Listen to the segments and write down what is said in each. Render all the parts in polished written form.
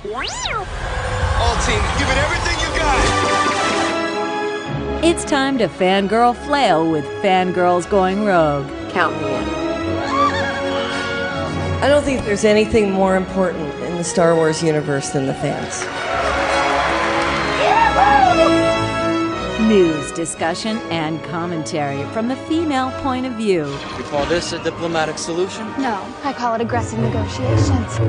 All team, give it everything you got. It's time to fangirl flail with Fangirls Going Rogue. Count me in. I don't think there's anything more important in the Star Wars universe than the fans. News, discussion, and commentary from the female point of view. You call this a diplomatic solution? No, I call it aggressive negotiations.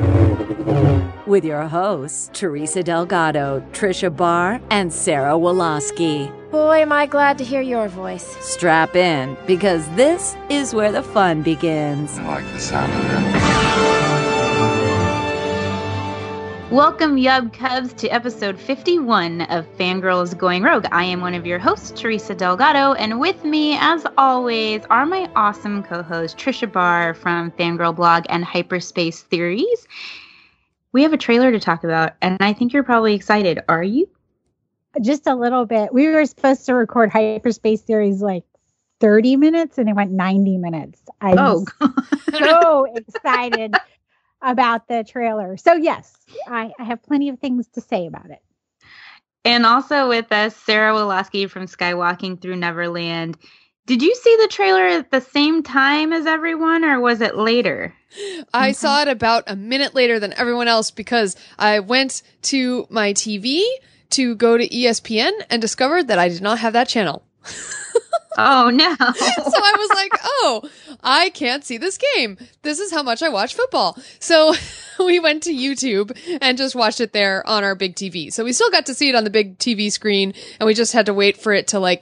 With your hosts, Teresa Delgado, Tricia Barr, and Sarah Woloski. Boy, am I glad to hear your voice. Strap in, because this is where the fun begins. I like the sound of that. Welcome, Yub Cubs, to episode 51 of Fangirls Going Rogue. I am one of your hosts, Teresa Delgado, and with me, as always, are my awesome co-hosts, Tricia Barr from Fangirl Blog and Hyperspace Theories. We have a trailer to talk about, and I think you're probably excited. Are you? Just a little bit. We were supposed to record Hyperspace Theories like 30 minutes, and it went 90 minutes. I'm so excited about the trailer. So yes, I have plenty of things to say about it. And also with us, Sarah Woloski from Skywalking Through Neverland. Did you see the trailer at the same time as everyone, or was it later? I saw it about a minute later than everyone else because I went to my TV to go to ESPN and discovered that I did not have that channel. Oh, no. So I was like, oh, I can't see this game. This is how much I watch football. So we went to YouTube and just watched it there on our big TV. So we still got to see it on the big TV screen, and we just had to wait for it to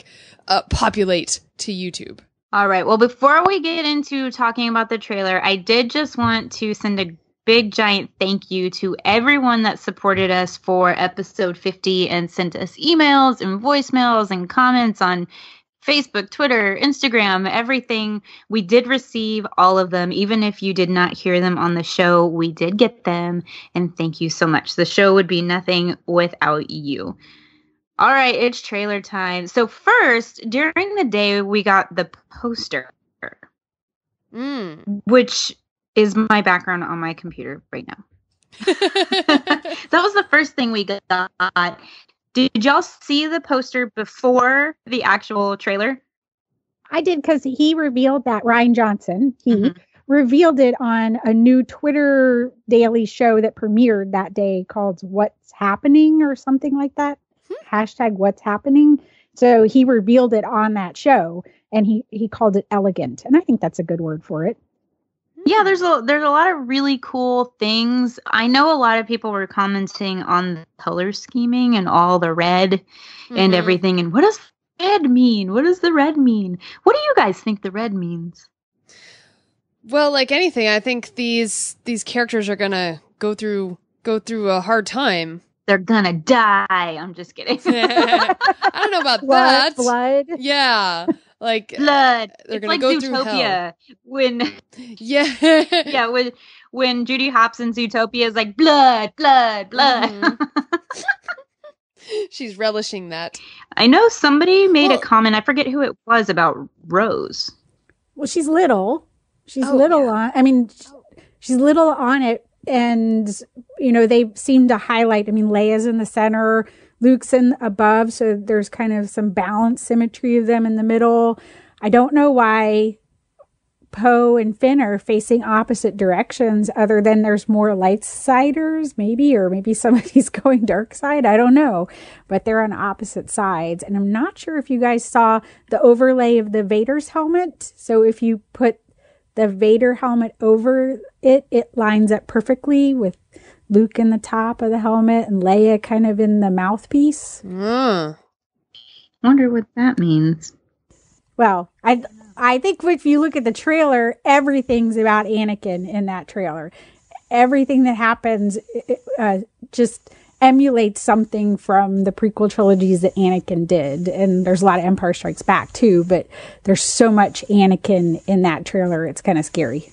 populate to YouTube. All right. Well, before we get into talking about the trailer, I did just want to send a big giant thank you to everyone that supported us for episode 50 and sent us emails and voicemails and comments on Facebook, Twitter, Instagram, everything. We did receive all of them. Even if you did not hear them on the show, we did get them. And thank you so much. The show would be nothing without you. All right, it's trailer time. So first, during the day, we got the poster, which is my background on my computer right now. That was the first thing we got. Did y'all see the poster before the actual trailer? I did, because he revealed that, Ryan Johnson, revealed it on a new Twitter daily show that premiered that day called What's Happening or something like that. Hashtag What's Happening. So he revealed it on that show, and he called it elegant. And I think that's a good word for it. Yeah, there's a lot of really cool things. I know a lot of people were commenting on the color scheming and all the red and everything. And what does red mean? What does the red mean? What do you guys think the red means? Well, like anything, I think these characters are gonna go through a hard time. They're gonna die. I'm just kidding. I don't know about that. Blood. Yeah. Like blood. They're it's gonna like go Zootopia through hell. when Judy Hopps in Zootopia is like blood. She's relishing that. I know somebody made a comment. I forget who it was about Rose. Well, she's little. She's little on it, and they seem to highlight. I mean, Leia's in the center. Luke's in above, so there's kind of some balance, symmetry of them in the middle. I don't know why Poe and Finn are facing opposite directions, other than there's more lightsiders, or maybe somebody's going dark side. I don't know, but they're on opposite sides. And I'm not sure if you guys saw the overlay of the Vader's helmet. So if you put the Vader helmet over it, it lines up perfectly with Luke in the top of the helmet and Leia kind of in the mouthpiece. Wonder what that means. Well, I think if you look at the trailer, everything's about Anakin in that trailer. Everything that happens just emulates something from the prequel trilogies that Anakin did. And there's a lot of Empire Strikes Back too, but there's so much Anakin in that trailer, it's kind of scary.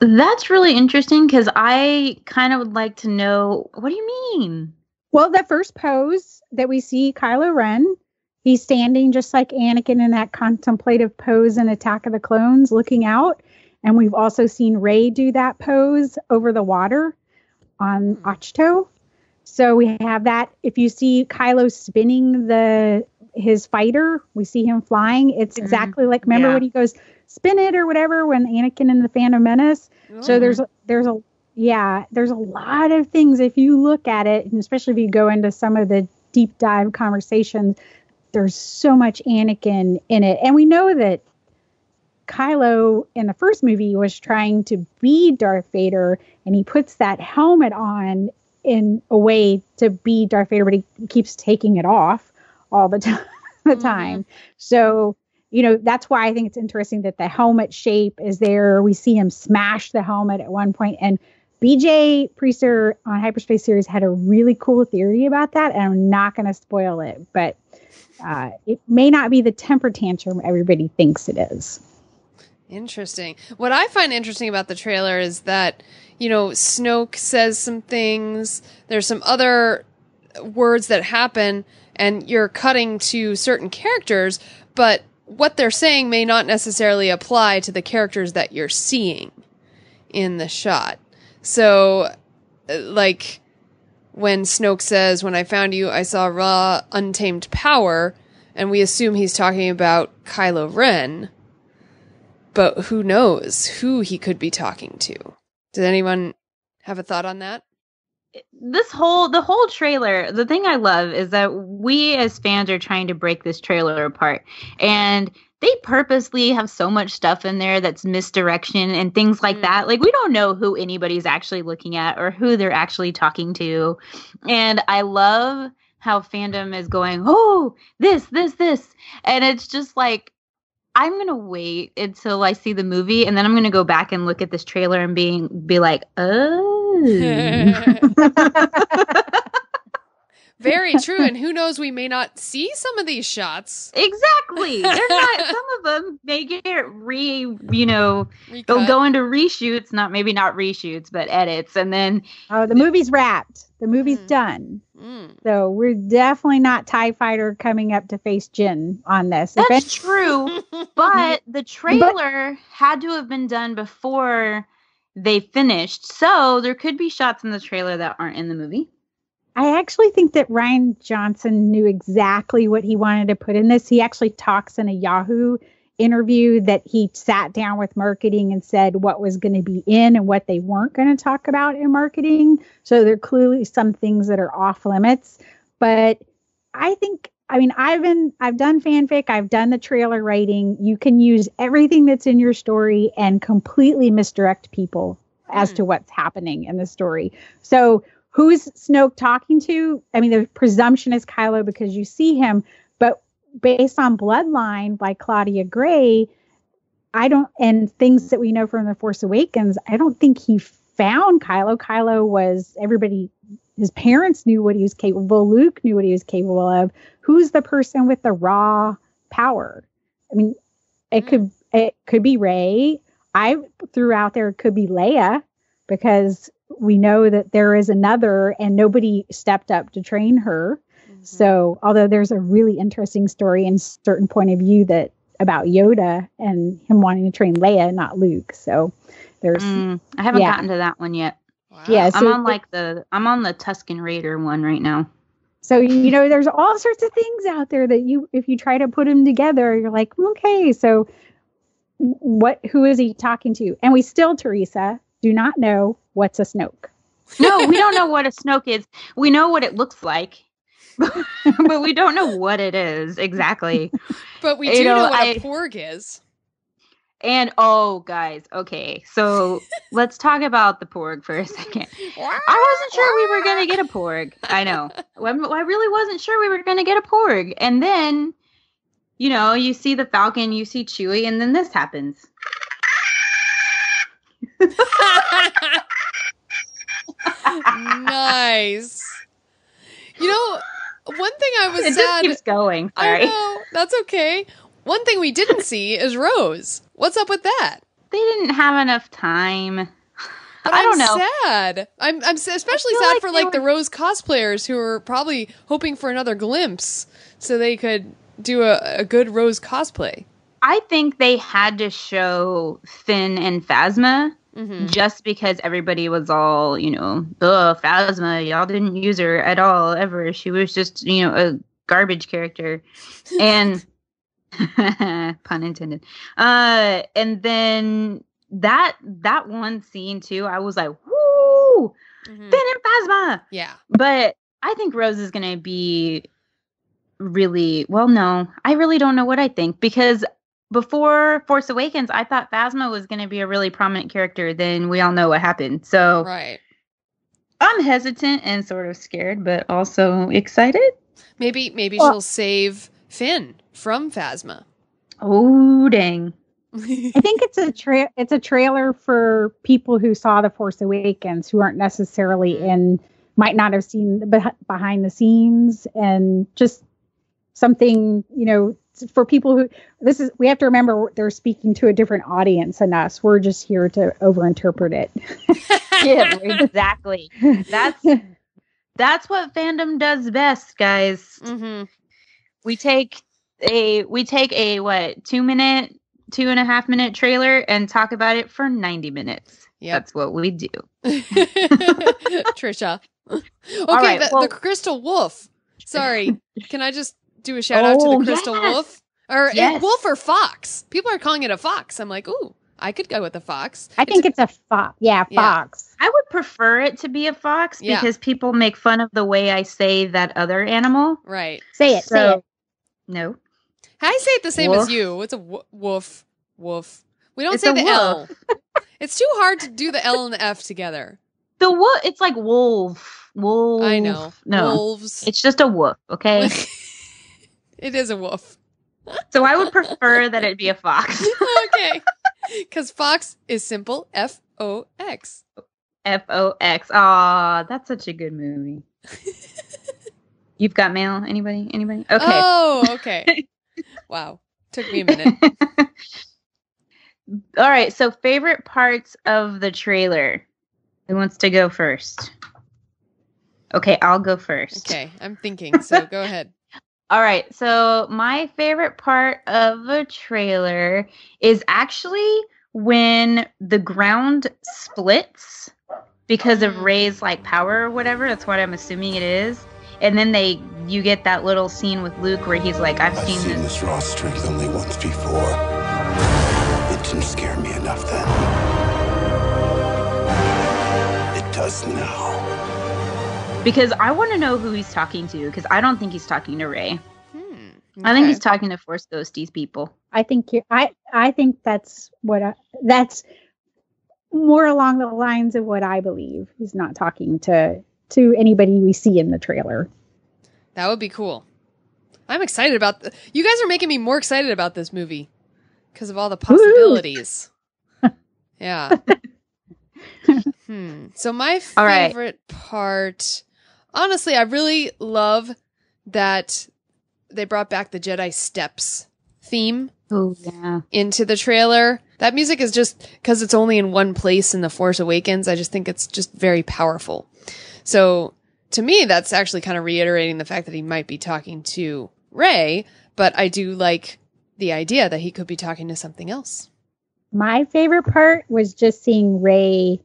That's really interesting, because I kind of would like to know, what do you mean? Well, the first pose that we see Kylo Ren, he's standing just like Anakin in that contemplative pose in Attack of the Clones, looking out. And we've also seen Rey do that pose over the water on Ahch-To. So we have that. If you see Kylo spinning his fighter, we see him flying. It's exactly like, remember when he goes, spin it or whatever, when Anakin in the Phantom Menace. So there's a lot of things. If you look at it, and especially if you go into some of the deep dive conversations, there's so much Anakin in it. And we know that Kylo in the first movie was trying to be Darth Vader, and he puts that helmet on in a way to be Darth Vader, but he keeps taking it off all the time. So, that's why I think it's interesting that the helmet shape is there. We see him smash the helmet at one point, and BJ Priester on Hyperspace Series had a really cool theory about that, and I'm not going to spoil it, but it may not be the temper tantrum everybody thinks it is. Interesting. What I find interesting about the trailer is that, Snoke says some things, there's some other words that happen, and you're cutting to certain characters, but what they're saying may not necessarily apply to the characters that you're seeing in the shot. So, like, when Snoke says, "When I found you, I saw raw, untamed power," and we assume he's talking about Kylo Ren, but who knows who he could be talking to? Does anyone have a thought on that? The whole trailer, the thing I love is that we as fans are trying to break this trailer apart, and they purposely have so much stuff in there that's misdirection and things like that. Like, we don't know who anybody's actually looking at or who they're actually talking to. And I love how fandom is going, oh, this. And it's just like, I'm going to wait until I see the movie, and then I'm going to go back and look at this trailer and be like, oh. Very true. And who knows, we may not see some of these shots. Exactly. They're not, some of them, they get they'll go into reshoots, maybe not reshoots, but edits. And then. Oh, the movie's wrapped. The movie's done. So we're definitely not TIE Fighter coming up to face Jyn on this. That's true. But the trailer had to have been done before they finished. So there could be shots in the trailer that aren't in the movie. I actually think that Rian Johnson knew exactly what he wanted to put in this. He actually talks in a Yahoo interview that he sat down with marketing and said what was going to be in and what they weren't going to talk about in marketing. So there are clearly some things that are off limits. But I've done fanfic. I've done the trailer writing. You can use everything that's in your story and completely misdirect people as to what's happening in the story. So who's Snoke talking to? I mean, the presumption is Kylo because you see him, but based on Bloodline by Claudia Gray, and things that we know from The Force Awakens, I don't think he found Kylo. Kylo was his parents knew what he was capable. Luke knew what he was capable of. Who's the person with the raw power? I mean, it could be Rey. I threw out there it could be Leia, because we know that there is another and nobody stepped up to train her. So, although there's a really interesting story and certain point of view about Yoda and him wanting to train Leia, not Luke. So there's, I haven't gotten to that one yet. Wow. Yeah. So I'm on the Tusken Raider one right now. So, there's all sorts of things out there that if you try to put them together, you're like, okay, so who is he talking to? And we still, Teresa, do not know what's a Snoke. No, we don't know what a Snoke is. We know what it looks like, but we don't know what it is exactly. But we do know what a Porg is. And, guys, okay, so let's talk about the Porg for a second. I wasn't sure we were going to get a Porg. I know. I really wasn't sure we were going to get a Porg. And then, you see the Falcon, you see Chewie, and then this happens. Nice. One thing I was it sad. Just keeps going. Sorry. I know, that's okay. One thing we didn't see is Rose. What's up with that? They didn't have enough time. But I don't know. Sad. I'm especially sad for the Rose cosplayers who are probably hoping for another glimpse so they could do a good Rose cosplay. I think they had to show Finn and Phasma just because everybody was all, Phasma, y'all didn't use her at all, ever. She was just, a garbage character. And, pun intended. And then that one scene, too, I was like, woo! Finn and Phasma! Yeah. But I think Rose is going to be really, well, no, I really don't know what I think, because before Force Awakens, I thought Phasma was going to be a really prominent character. Then we all know what happened. So right. I'm hesitant and sort of scared, but also excited. Maybe she'll save Finn from Phasma. Oh, dang. I think it's a trailer for people who saw The Force Awakens, who aren't necessarily might not have seen the behind the scenes, and just something, for people who we have to remember they're speaking to a different audience than us. We're just here to overinterpret it. Yeah, exactly. That's what fandom does best, guys. Mm-hmm. We take a 2.5 minute trailer and talk about it for 90 minutes. Yep. That's what we do. Trisha. Okay, right, the Crystal Wolf. Sorry. Can I just do a shout out to the Crystal Wolf? Or wolf or fox? People are calling it a fox. I'm like, ooh, I could go with a fox. I think it's a fox. Yeah, fox. I would prefer it to be a fox because people make fun of the way I say that other animal. Right. Say it. No. I say it the same as you. It's a woof. We don't say the L. It's too hard to do the L and the F together. The wolf, it's like wolf. Wolf. I know. No. Wolves. It's just a wolf, okay? It is a wolf. So I would prefer that it be a fox. Okay. Because fox is simple. F-O-X. F-O-X. Aw, that's such a good movie. You've got mail? Anybody? Okay. Oh, okay. Wow. Took me a minute. All right. So favorite parts of the trailer. Who wants to go first? Okay, I'll go first. Okay, I'm thinking. So go ahead. All right. So my favorite part of the trailer is actually when the ground splits because of Rey's power or whatever. That's what I'm assuming it is. And then you get that little scene with Luke where he's like, I've seen this raw strength only once before. It didn't scare me enough then. It does now. Because I want to know who he's talking to, because I don't think he's talking to Rey. Okay. I think he's talking to Force Ghosties people. I think I think that's that's more along the lines of what I believe. He's not talking to anybody we see in the trailer. That would be cool. I'm excited about you guys are making me more excited about this movie because of all the possibilities. Yeah. So my favorite part, honestly, I really love that they brought back the Jedi Steps theme into the trailer. That music is just, because it's only in one place in The Force Awakens, I just think it's just very powerful. So to me, that's actually kind of reiterating the fact that he might be talking to Rey, but I do like the idea that he could be talking to something else. My favorite part was just seeing Rey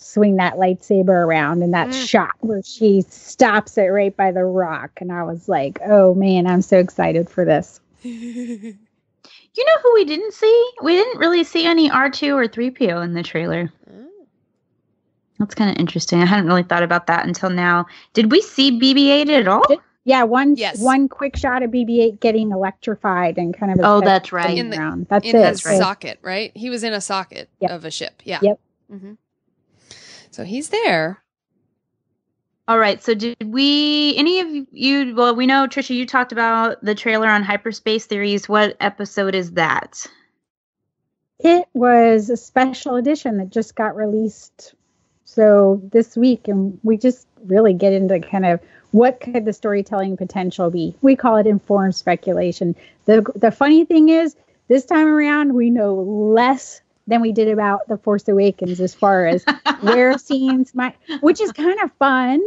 swing that lightsaber around in that shot where she stops it right by the rock. And I was like, oh man, I'm so excited for this. You know who we didn't see? We didn't really see any R2 or 3PO in the trailer. That's kind of interesting. I hadn't really thought about that until now. Did we see BB-8 at all? Yeah, one quick shot of BB-8 getting electrified and kind of. Oh, that's right. In that's his socket, right? He was in a socket of a ship. Yeah. Yep. Mm-hmm. So he's there. All right. So did any of you, well, we know, Tricia, you talked about the trailer on Hyperspace Theories. What episode is that? It was a special edition that just got released. So this week, and we just really get into kind of what could the storytelling potential be. We call it informed speculation. The funny thing is, this time around, we know less than we did about The Force Awakens as far as where scenes might, which is kind of fun.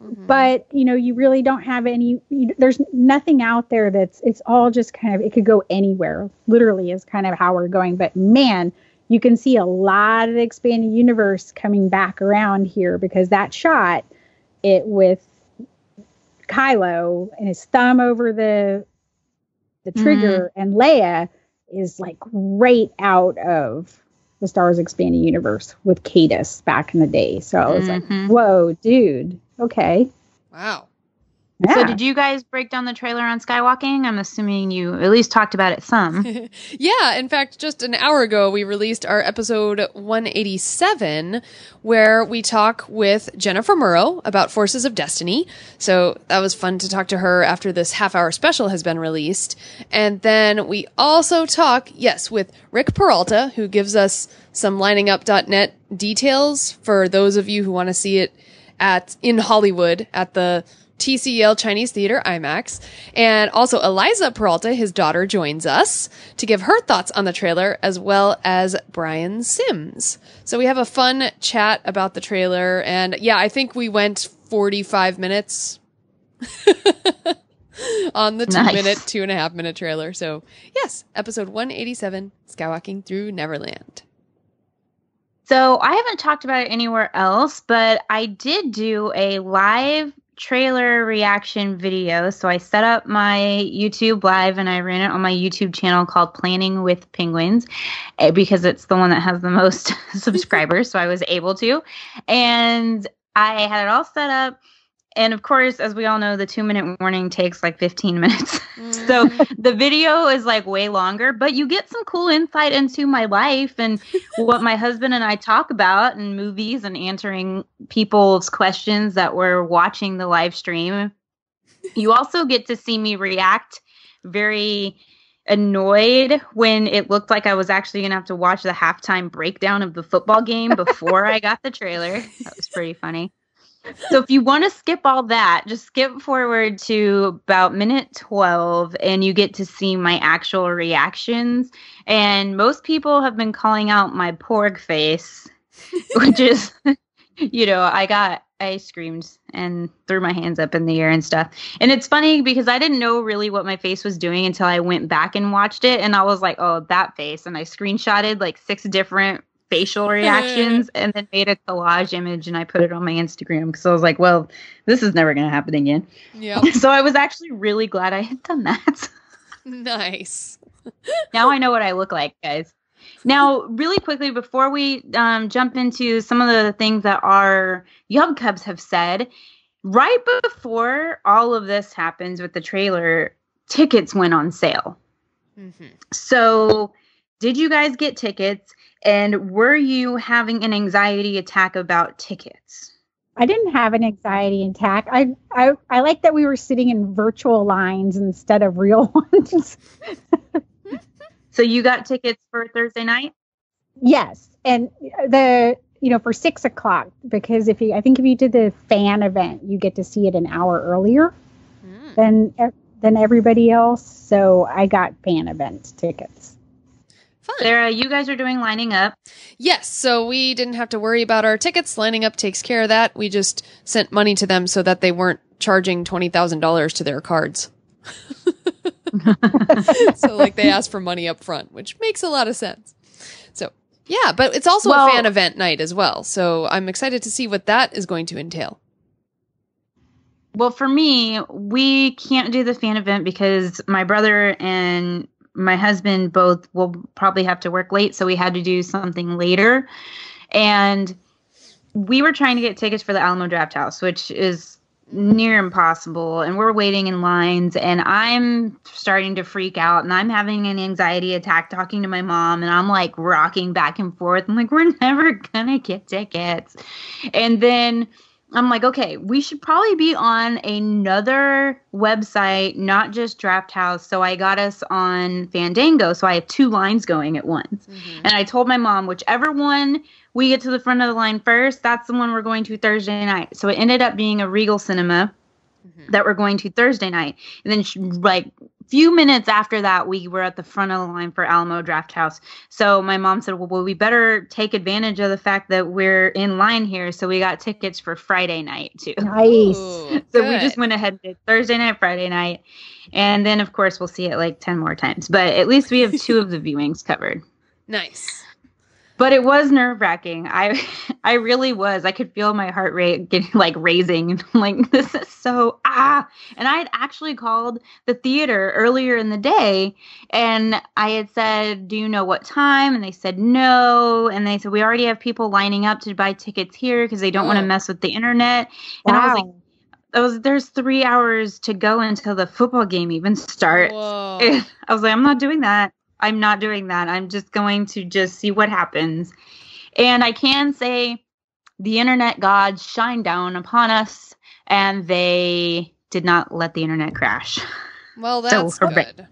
Mm-hmm. But, you really don't have there's nothing out there it's all just kind of, it could go anywhere, literally is kind of how we're going. But man, you can see a lot of the expanded universe coming back around here, because that shot, it with Kylo and his thumb over the trigger, and Leia is like right out of the Star Wars expanded universe with Cadus back in the day. So I was like, whoa, dude. Okay. Wow. Yeah. So did you guys break down the trailer on Skywalking? I'm assuming you at least talked about it some. Yeah, in fact, just an hour ago, we released our episode 187, where we talk with Jennifer Murrow about Forces of Destiny. So that was fun to talk to her after this half-hour special has been released. And then we also talk, yes, with Rick Peralta, who gives us some liningup.net details for those of you who want to see it in Hollywood at the TCL Chinese Theater IMAX. And also Eliza Peralta, his daughter, joins us to give her thoughts on the trailer, as well as Brian Sims. So we have a fun chat about the trailer. And yeah, I think we went 45 minutes on the 2.5 minute trailer. So yes, episode 187, Skywalking Through Neverland. So I haven't talked about it anywhere else, but I did do a live trailer reaction video. So I set up my YouTube live and I ran it on my YouTube channel called Planning with Penguins, because it's the one that has the most subscribers. So I was able to, and I had it all set up. And of course, as we all know, the 2-minute warning takes like 15 minutes. So the video is like way longer, but you get some cool insight into my life and what my husband and I talk about in movies, and answering people's questions that were watching the live stream. You also get to see me react very annoyed when it looked like I was actually going to have to watch the halftime breakdown of the football game before I got the trailer. That was pretty funny. So if you want to skip all that, just skip forward to about minute 12 and you get to see my actual reactions. And most people have been calling out my porg face, which is, I screamed and threw my hands up in the air and stuff. And it's funny because I didn't know really what my face was doing until I went back and watched it. And I was like, oh, that face. And I screenshotted like 6 different facial reactions and then made a collage image, and I put it on my Instagram because I was like, well, this is never going to happen again. Yeah. So I was actually really glad I had done that. Nice. Now I know what I look like, guys. Now, really quickly, before we jump into some of the things that our Yub Cubs have said, right before all of this happens with the trailer, tickets went on sale. Mm-hmm. So did you guys get tickets? And were you having an anxiety attack about tickets? I didn't have an anxiety attack. I like that we were sitting in virtual lines instead of real ones. So you got tickets for Thursday night? Yes. And for 6 o'clock, because if you did the fan event, you get to see it an hour earlier than everybody else. So I got fan event tickets. Fun. Sarah, you guys are doing lining up. Yes, so we didn't have to worry about our tickets. Lining up takes care of that. We just sent money to them so that they weren't charging $20,000 to their cards. So they asked for money up front, which makes a lot of sense. So yeah, but it's also a fan event night as well. So I'm excited to see what that is going to entail. Well, for me, we can't do the fan event because my brother and my husband both will probably have to work late, so we had to do something later. And we were trying to get tickets for the Alamo Drafthouse, which is near impossible. And we're waiting in lines, and I'm starting to freak out, and I'm having an anxiety attack talking to my mom, and I'm like rocking back and forth. I'm like, we're never gonna get tickets. And then I'm like, okay, we should probably be on another website, not just Draft House. So I got us on Fandango. So I have 2 lines going at once. Mm-hmm. And I told my mom, whichever one we get to the front of the line first, that's the one we're going to Thursday night. So it ended up being a Regal Cinema that we're going to Thursday night. And then few minutes after that, we were at the front of the line for Alamo Drafthouse. So my mom said, well, we better take advantage of the fact that we're in line here. So we got tickets for Friday night too. Nice. Ooh, so we just went ahead and did Thursday night, Friday night. And then of course we'll see it 10 more times, but at least we have 2 of the viewings covered. Nice. But it was nerve-wracking. I really was. I could feel my heart rate getting like raising. I'm like, this is so And I had actually called the theater earlier in the day, and I had said, do you know what time? And they said no. And they said, we already have people lining up to buy tickets here because they don't want to mess with the internet. And I was like, there's 3 hours to go until the football game even starts. I was like, I'm not doing that. I'm not doing that. I'm just going to just see what happens. And I can say the internet gods shined down upon us, and they did not let the internet crash. Well, that's good.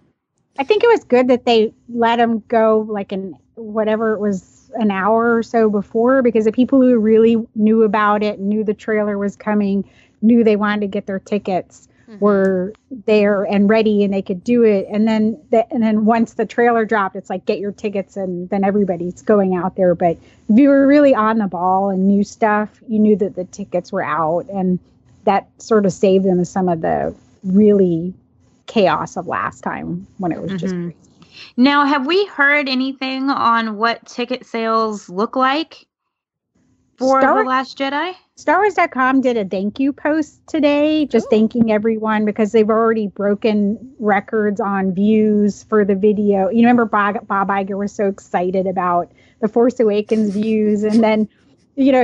I think it was good that they let them go like an hour or so before, because the people who really knew about it, knew the trailer was coming, knew they wanted to get their tickets, were there and ready, and they could do it. And then once the trailer dropped, it's like, get your tickets, and then everybody's going out there. But if you were really on the ball and knew stuff, you knew that the tickets were out, and that sort of saved them some of the really chaos of last time when it was just crazy. Now, have we heard anything on what ticket sales look like for The Last Jedi? StarWars.com did a thank you post today, just thanking everyone, because they've already broken records on views for the video. You remember Bob Iger was so excited about The Force Awakens views, and then,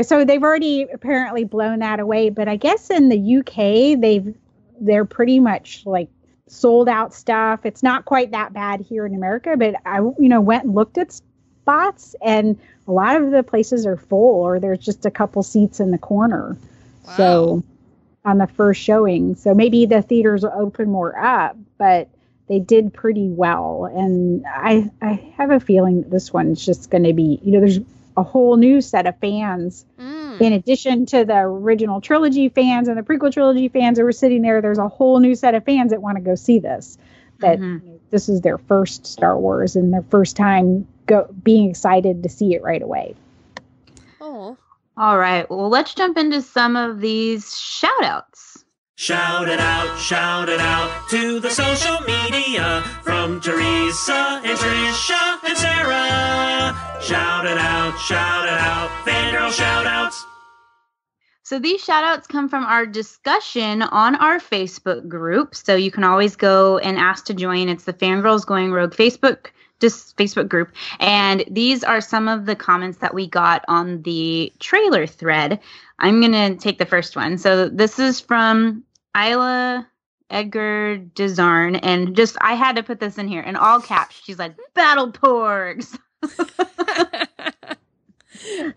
so they've already apparently blown that away. But I guess in the UK, they're pretty much like sold out stuff. It's not quite that bad here in America, but I, went and looked at spots, and a lot of the places are full, or there's just a couple seats in the corner. Wow. So on the first showing, so maybe the theaters will open more up, but they did pretty well. And I have a feeling that this one's just going to be, there's a whole new set of fans in addition to the original trilogy fans and the prequel trilogy fans that were sitting there. There's a whole new set of fans that want to go see this, that this is their first Star Wars and their first time being excited to see it right away. Oh. All right. Well, let's jump into some of these shout outs. Shout it out to the social media from Teresa and Tricia and Sarah. Shout it out, fangirl shout outs. So these shout outs come from our discussion on our Facebook group. So you can always go and ask to join. It's the Fangirls Going Rogue Facebook group. And these are some of the comments that we got on the trailer thread. I'm going to take the first one. So this is from Isla Edgar Desarn. And I had to put this in here in all caps. She's like, battle porgs.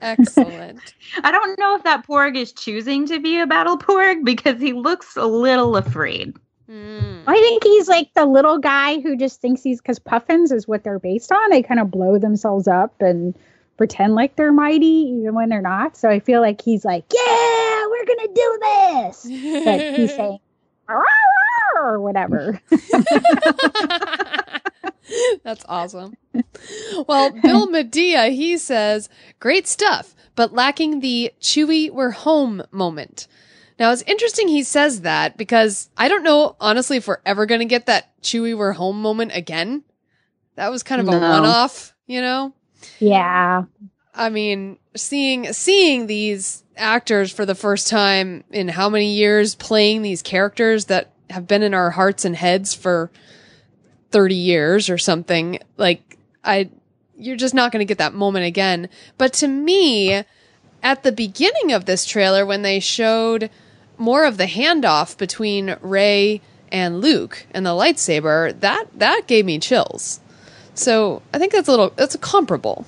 Excellent. I don't know if that porg is choosing to be a battle porg, because he looks a little afraid. I think he's like the little guy who just thinks because Puffins is what they're based on. They kind of blow themselves up and pretend like they're mighty even when they're not. So I feel like he's like, yeah, we're going to do this. But he's saying, or whatever. That's awesome. Well, Bill Medea, he says, great stuff, but lacking the Chewie we're home moment. Now, it's interesting he says that, because I don't know, honestly, if we're ever going to get that Chewie we're home moment again. That was kind of a one-off, Yeah. I mean, seeing these actors for the first time in how many years, playing these characters that have been in our hearts and heads for 30 years or something, you're just not going to get that moment again. But to me, at the beginning of this trailer, when they showed more of the handoff between Rey and Luke and the lightsaber, that gave me chills. So I think that's comparable.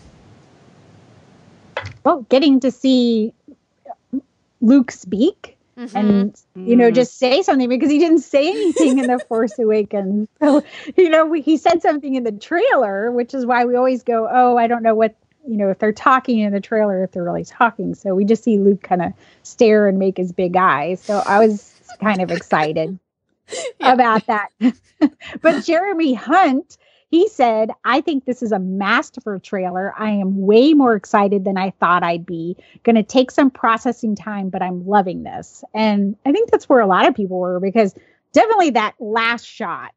Well, getting to see Luke speak and, just say something, because he didn't say anything in The Force Awakens. So, he said something in the trailer, which is why we always go, oh, I don't know what, if they're talking in the trailer, if they're really talking. So we just see Luke kind of stare and make his big eyes. So I was kind of excited about that. But Jeremy Hunt, he said, I think this is a masterful trailer. I am way more excited than I thought I'd be. Going to take some processing time, but I'm loving this. And I think that's where a lot of people were, because definitely that last shot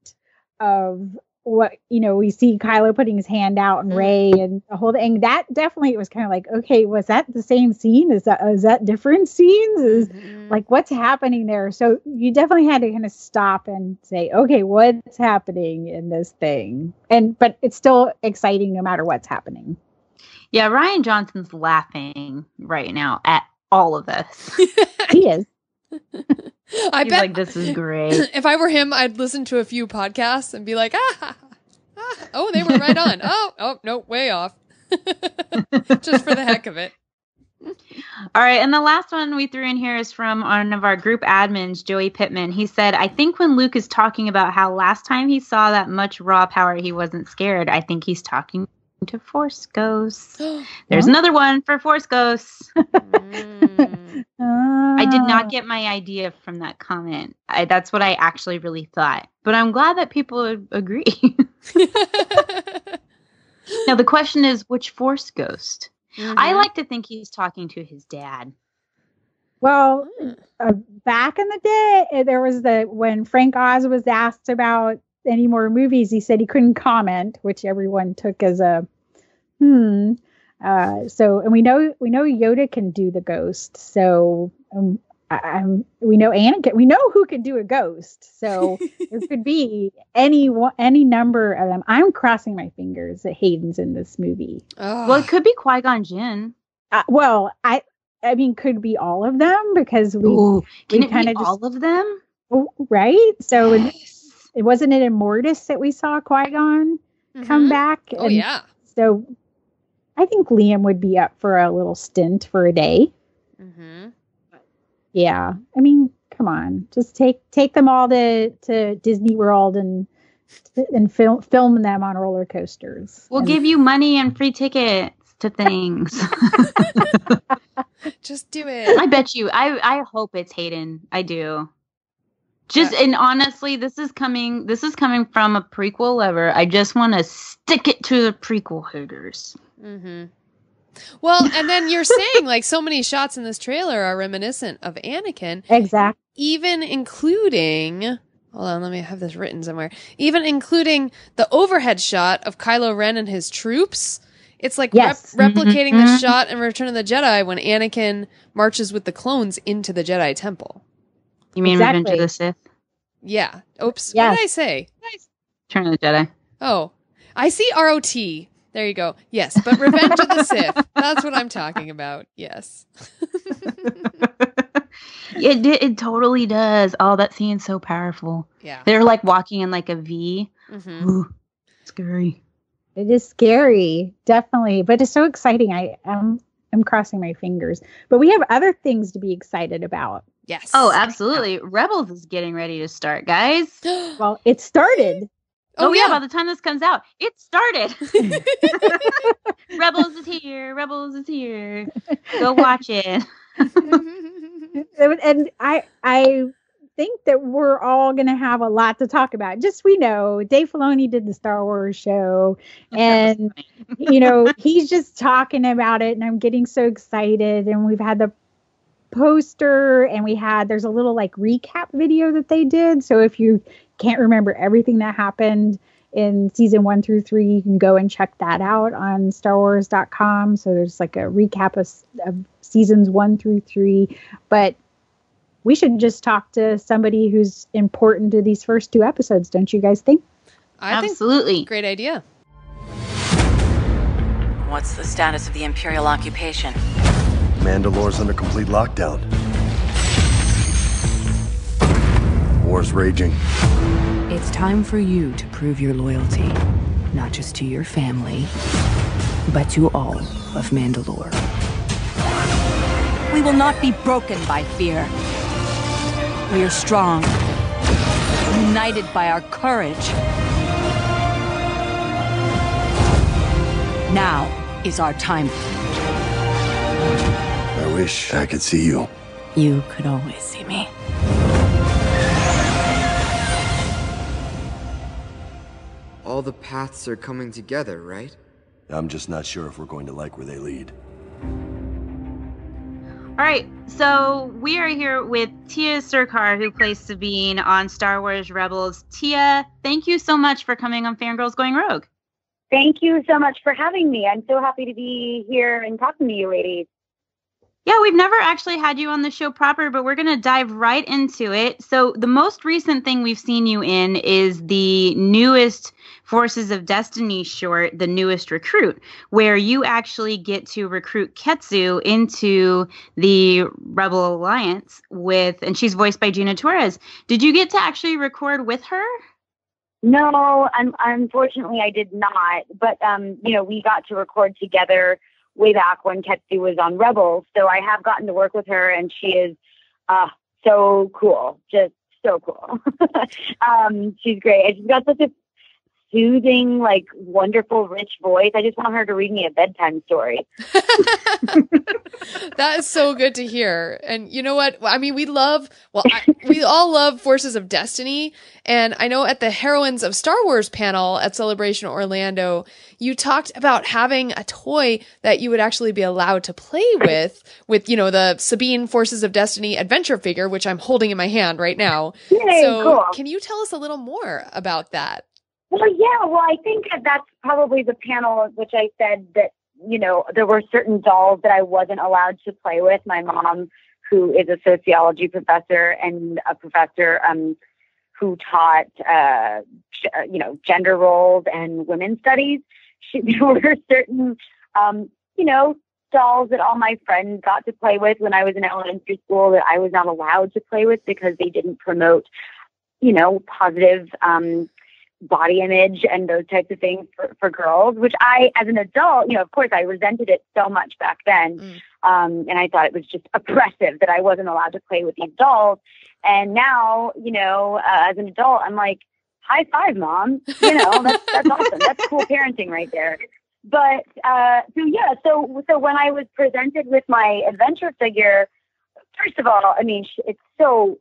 of what, we see Kylo putting his hand out and Rey and the whole thing. That definitely was kind of like, okay, was that the same scene? Is that different scenes? Is like, what's happening there? So you definitely had to kind of stop and say, okay, what's happening in this thing? But it's still exciting no matter what's happening. Yeah, Rian Johnson's laughing right now at all of this. He is. I bet like, this is great. If I were him, I'd listen to a few podcasts and be like, oh, they were right on. Oh, no, way off. Just for the heck of it. All right, and the last one we threw in here is from one of our group admins, Joey Pittman. He said, I think when Luke is talking about how last time he saw that much raw power, he wasn't scared. I think he's talking to Force Ghosts. There's another one for Force Ghosts. I did not get my idea from that comment. That's what I actually really thought. But I'm glad that people agree. Now, the question is, which Force Ghost? I like to think he's talking to his dad. Well, back in the day, there was when Frank Oz was asked about any more movies, he said he couldn't comment, which everyone took as a and we know Yoda can do the ghost. So we know Anakin. We know who can do a ghost. So there could be any number of them. I'm crossing my fingers that Hayden's in this movie. Oh. Well, it could be Qui-Gon Jinn. I mean, could be all of them because we kind of all of them, right? So it wasn't in Immortus that we saw Qui-Gon come back. Oh, yeah. So I think Liam would be up for a little stint for a day. Yeah. I mean, come on. Just take them all to Disney World and film them on roller coasters. We'll give you money and free tickets to things. Just do it. I bet you. I hope it's Hayden. I do. And honestly, this is coming from a prequel lover. I just want to stick it to the prequel hooters. Well, and then you're saying like so many shots in this trailer are reminiscent of Anakin. Exactly. Even including, hold on, let me have this written somewhere. Even including the overhead shot of Kylo Ren and his troops. It's like replicating the shot in Return of the Jedi when Anakin marches with the clones into the Jedi Temple. You mean Revenge of the Sith? Yeah. Oops. What did I say? Return of the Jedi. Oh, I see ROT. There you go. Yes, but Revenge of the Sith. That's what I'm talking about. Yes. It totally does. Oh, that scene's so powerful. Yeah. They're like walking in like a V. Ooh, scary. It is scary, definitely. But it's so exciting. I'm crossing my fingers. But we have other things to be excited about. Yes. Oh, absolutely. Rebels is getting ready to start, guys. Well, it started. Oh, yeah. By the time this comes out, it started. Rebels is here. Go watch it. And I think that we're all going to have a lot to talk about. Just we know Dave Filoni did the Star Wars show, and he's just talking about it, and I'm getting so excited. And we've had the poster, and there's a little like recap video that they did. So if you can't remember everything that happened in season 1 through 3, you can go and check that out on StarWars.com. So there's like a recap of seasons 1 through 3. But we should just talk to somebody who's important to these first 2 episodes, don't you guys think? Absolutely. Great idea. What's the status of the Imperial occupation? Mandalore's under complete lockdown. War's raging. It's time for you to prove your loyalty, not just to your family, but to all of Mandalore. We will not be broken by fear. We are strong, united by our courage. Now is our time. I wish I could see you. You could always see me. All the paths are coming together, right? I'm just not sure if we're going to like where they lead. All right, so we are here with TIYA SIRCAR, who plays Sabine on Star Wars Rebels. TIYA, thank you so much for coming on Fangirls Going Rogue. Thank you so much for having me. I'm so happy to be here and talking to you ladies. Yeah, we've never actually had you on the show proper, but we're going to dive right into it. So the most recent thing we've seen you in is the newest Forces of Destiny short, The Newest Recruit, where you actually get to recruit Ketsu into the Rebel Alliance and she's voiced by Gina Torres. Did you get to actually record with her? No, unfortunately I did not. But, we got to record together way back when Ketsu was on Rebels. So I have gotten to work with her, and she is so cool. Just so cool. She's great. And she's got such a soothing, like, wonderful, rich voice. I just want her to read me a bedtime story. That is so good to hear. And you know what? I mean, we all love Forces of Destiny. And I know at the Heroines of Star Wars panel at Celebration Orlando, you talked about having a toy that you would actually be allowed to play with, the Sabine Forces of Destiny adventure figure, which I'm holding in my hand right now. Yay, so cool. Can you tell us a little more about that? Well, yeah. Well, I think that's probably the panel at which I said that, there were certain dolls that I wasn't allowed to play with. My mom, who is a sociology professor and a professor who taught, gender roles and women's studies, there were certain, dolls that all my friends got to play with when I was in elementary school that I was not allowed to play with because they didn't promote, positive body image and those types of things for girls, which I, as an adult, of course I resented it so much back then. And I thought it was just oppressive that I wasn't allowed to play with these dolls. And now, as an adult, I'm like, high five, Mom. That's awesome. That's cool parenting right there. But, so when I was presented with my adventure figure, first of all, I mean, it still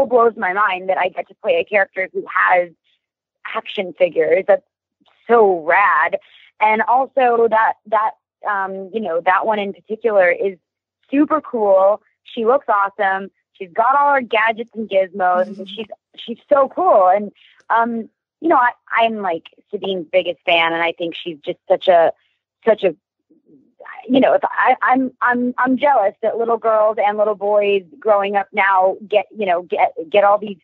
blows my mind that I get to play a character who has action figures. That's so rad. And also that one in particular is super cool. She looks awesome. She's got all her gadgets and gizmos, and she's so cool. And I'm like Sabine's biggest fan, and I think she's just such a I'm jealous that little girls and little boys growing up now get all these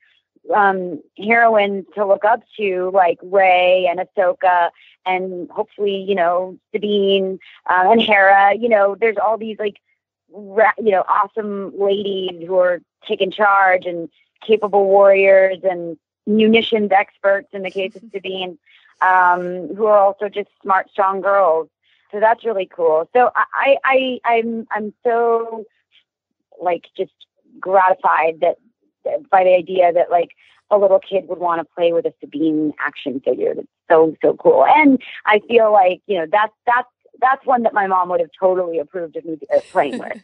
heroines to look up to, like Rey and Ahsoka, and hopefully Sabine and Hera. There's all these awesome ladies who are taking charge and capable warriors and munitions experts in the case of Sabine, who are also just smart, strong girls. So that's really cool. So I'm so just gratified by the idea that a little kid would want to play with a Sabine action figure. That's so cool. And I feel like, that's one that my mom would have totally approved of me playing with.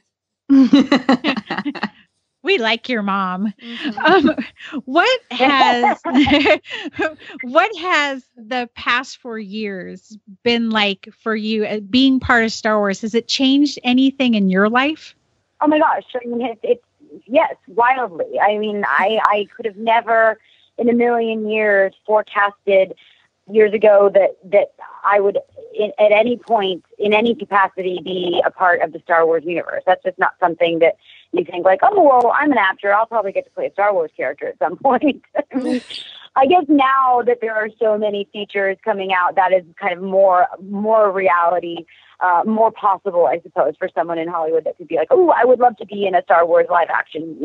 We like your mom. What has the past 4 years been like for you being part of Star Wars? Has it changed anything in your life? Oh my gosh. I mean, yes, wildly. I mean, I could have never in a million years forecasted years ago that I would at any point in any capacity be a part of the Star Wars universe. That's just not something that you think oh, well, I'm an actor. I'll probably get to play a Star Wars character at some point. I mean, I guess now that there are so many features coming out, that is kind of more reality, more possible, I suppose, for someone in Hollywood that could be like, oh, I would love to be in a Star Wars live action,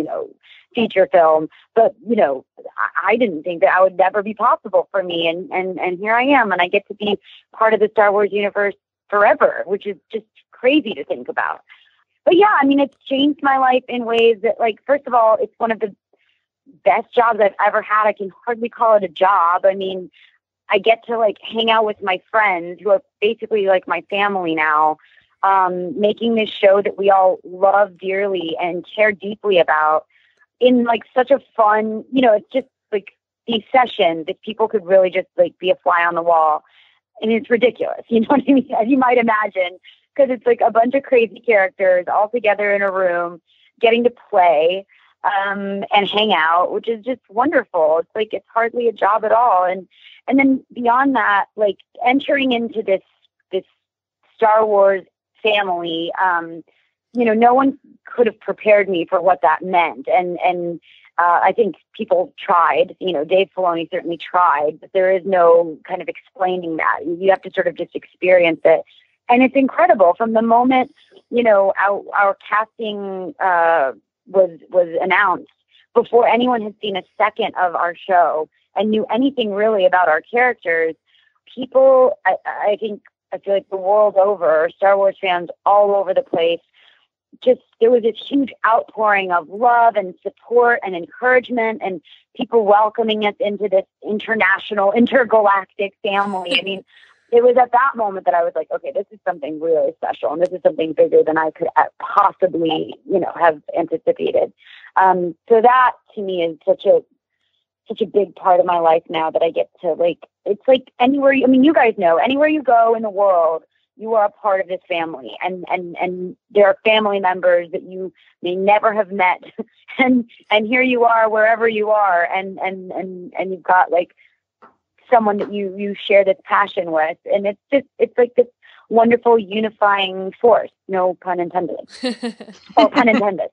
feature film. But, I didn't think that would never be possible for me. And here I am, and I get to be part of the Star Wars universe forever, which is just crazy to think about. But yeah, I mean, it's changed my life in ways that, first of all, it's one of the best jobs I've ever had. I can hardly call it a job. I mean, I get to hang out with my friends who are basically my family now, making this show that we all love dearly and care deeply about in such a fun, it's just these sessions, if people could really just be a fly on the wall. And it's ridiculous. You know what I mean? As you might imagine, because it's like a bunch of crazy characters all together in a room, getting to play and hang out, which is just wonderful. It's like it's hardly a job at all. And then beyond that, like entering into this Star Wars family, no one could have prepared me for what that meant. And I think people tried, Dave Filoni certainly tried, but there is no kind of explaining that. You have to sort of just experience it. And it's incredible from the moment, our casting was announced, before anyone had seen a second of our show and knew anything really about our characters. People, I feel like the world over, Star Wars fans all over the place, there was this huge outpouring of love and support and encouragement and people welcoming us into this international, intergalactic family. I mean, it was at that moment that I was like, okay, this is something really special, and this is something bigger than I could possibly, have anticipated. So that to me is such a big part of my life now, that I get to, like, it's like anywhere you guys know, anywhere you go in the world, you are a part of this family, and there are family members that you may never have met, and here you are wherever you are, and you've got like someone that you share this passion with, and it's like this wonderful unifying force. No pun intended. Oh, pun intended.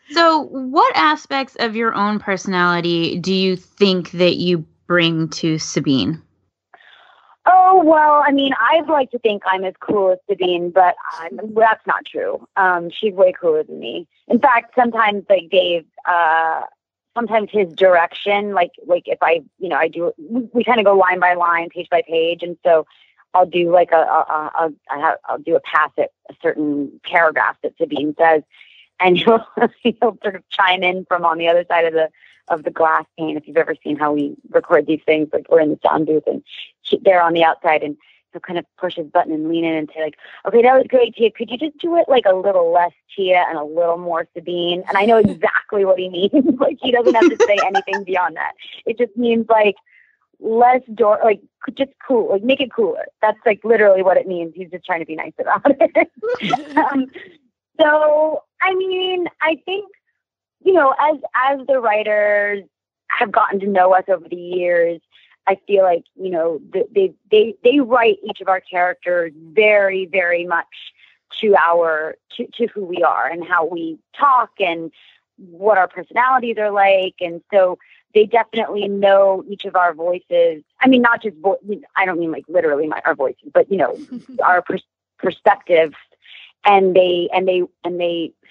So, what aspects of your own personality do you think that you bring to Sabine? Oh, well, I mean, I'd like to think I'm as cool as Sabine, but that's not true. She's way cooler than me. In fact, sometimes, like Dave, sometimes his direction, like if I do, we kind of go line by line, page by page, and so I'll do like I'll do a pass at a certain paragraph that Sabine says, and he'll sort of chime in from on the other side of the glass pane. If you've ever seen how we record these things, like we're in the sound booth and they're on the outside, and he'll kind of push his button and lean in and say like, okay, that was great, Tia. Could you just do it like a little less Tia and a little more Sabine? And I know exactly what he means. Like, he doesn't have to say anything beyond that. It just means like less like just cool, like make it cooler. That's like literally what it means. He's just trying to be nice about it. So, I mean, I think, as the writers have gotten to know us over the years, I feel like, they write each of our characters very, very much to who we are and how we talk and what our personalities are like. And so they definitely know each of our voices. I mean, not just, I don't mean like literally our voices, but, our perspectives. And they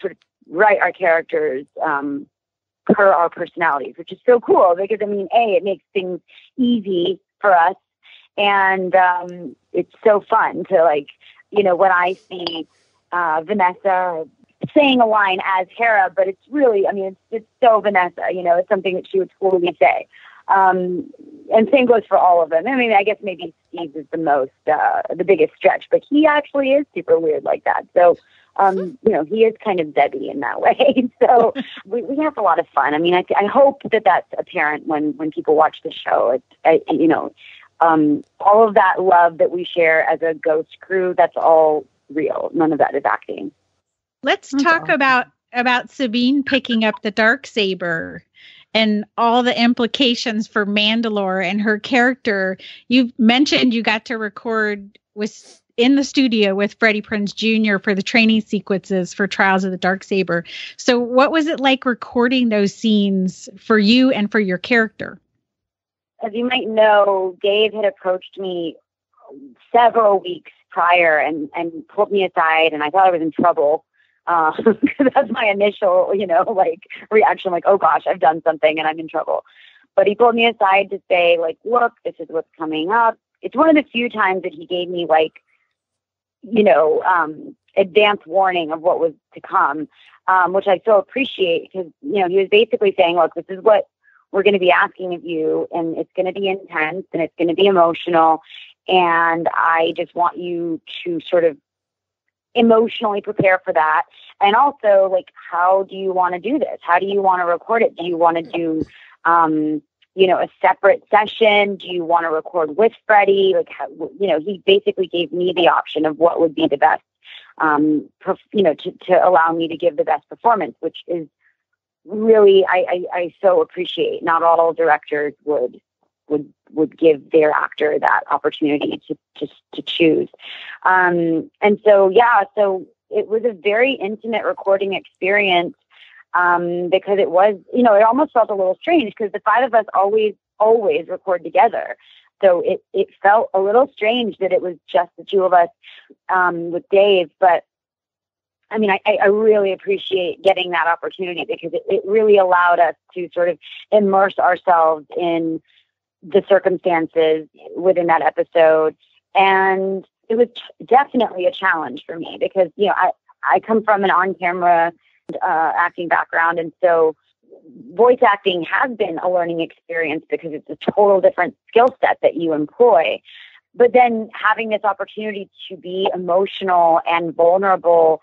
sort of write our characters per our personalities, which is so cool because, I mean, it makes things easy for us. And it's so fun to, like, when I see Vanessa saying a line as Hera, but it's really, I mean, it's so Vanessa, it's something that she would totally say. And same goes for all of them. I mean, I guess maybe Steve is the biggest stretch, but he actually is super weird like that. So, he is kind of Debbie in that way. So we have a lot of fun. I mean, I hope that that's apparent when people watch the show. All of that love that we share as a ghost crew, that's all real. None of that is acting. Let's talk about Sabine picking up the Darksaber and all the implications for Mandalore and her character. You mentioned you got to record in the studio with Freddie Prinze Jr. for the training sequences for Trials of the Darksaber. So what was it like recording those scenes for you and for your character? As you might know, Dave had approached me several weeks prior and pulled me aside, and I thought I was in trouble. Because that's my initial, reaction, like, oh gosh, I've done something and I'm in trouble. But he pulled me aside to say, like, look, this is what's coming up. It's one of the few times that he gave me, like, advance warning of what was to come, which I so appreciate because, he was basically saying, look, this is what we're going to be asking of you, and it's going to be intense and it's going to be emotional. And I just want you to sort of emotionally prepare for that. And also, like, how do you want to do this? How do you want to record it? Do you want to do, a separate session? Do you want to record with Freddie? Like, he basically gave me the option of what would be the best, to allow me to give the best performance, which is really, I so appreciate. Not all directors would give their actor that opportunity to choose. And so it was a very intimate recording experience, because it was, it almost felt a little strange because the five of us always record together. So it felt a little strange that it was just the two of us, with Dave. But I mean, I really appreciate getting that opportunity because it really allowed us to sort of immerse ourselves in the circumstances within that episode. And it was definitely a challenge for me because, I come from an on-camera acting background. And so voice acting has been a learning experience because it's a total different skill set that you employ. But then having this opportunity to be emotional and vulnerable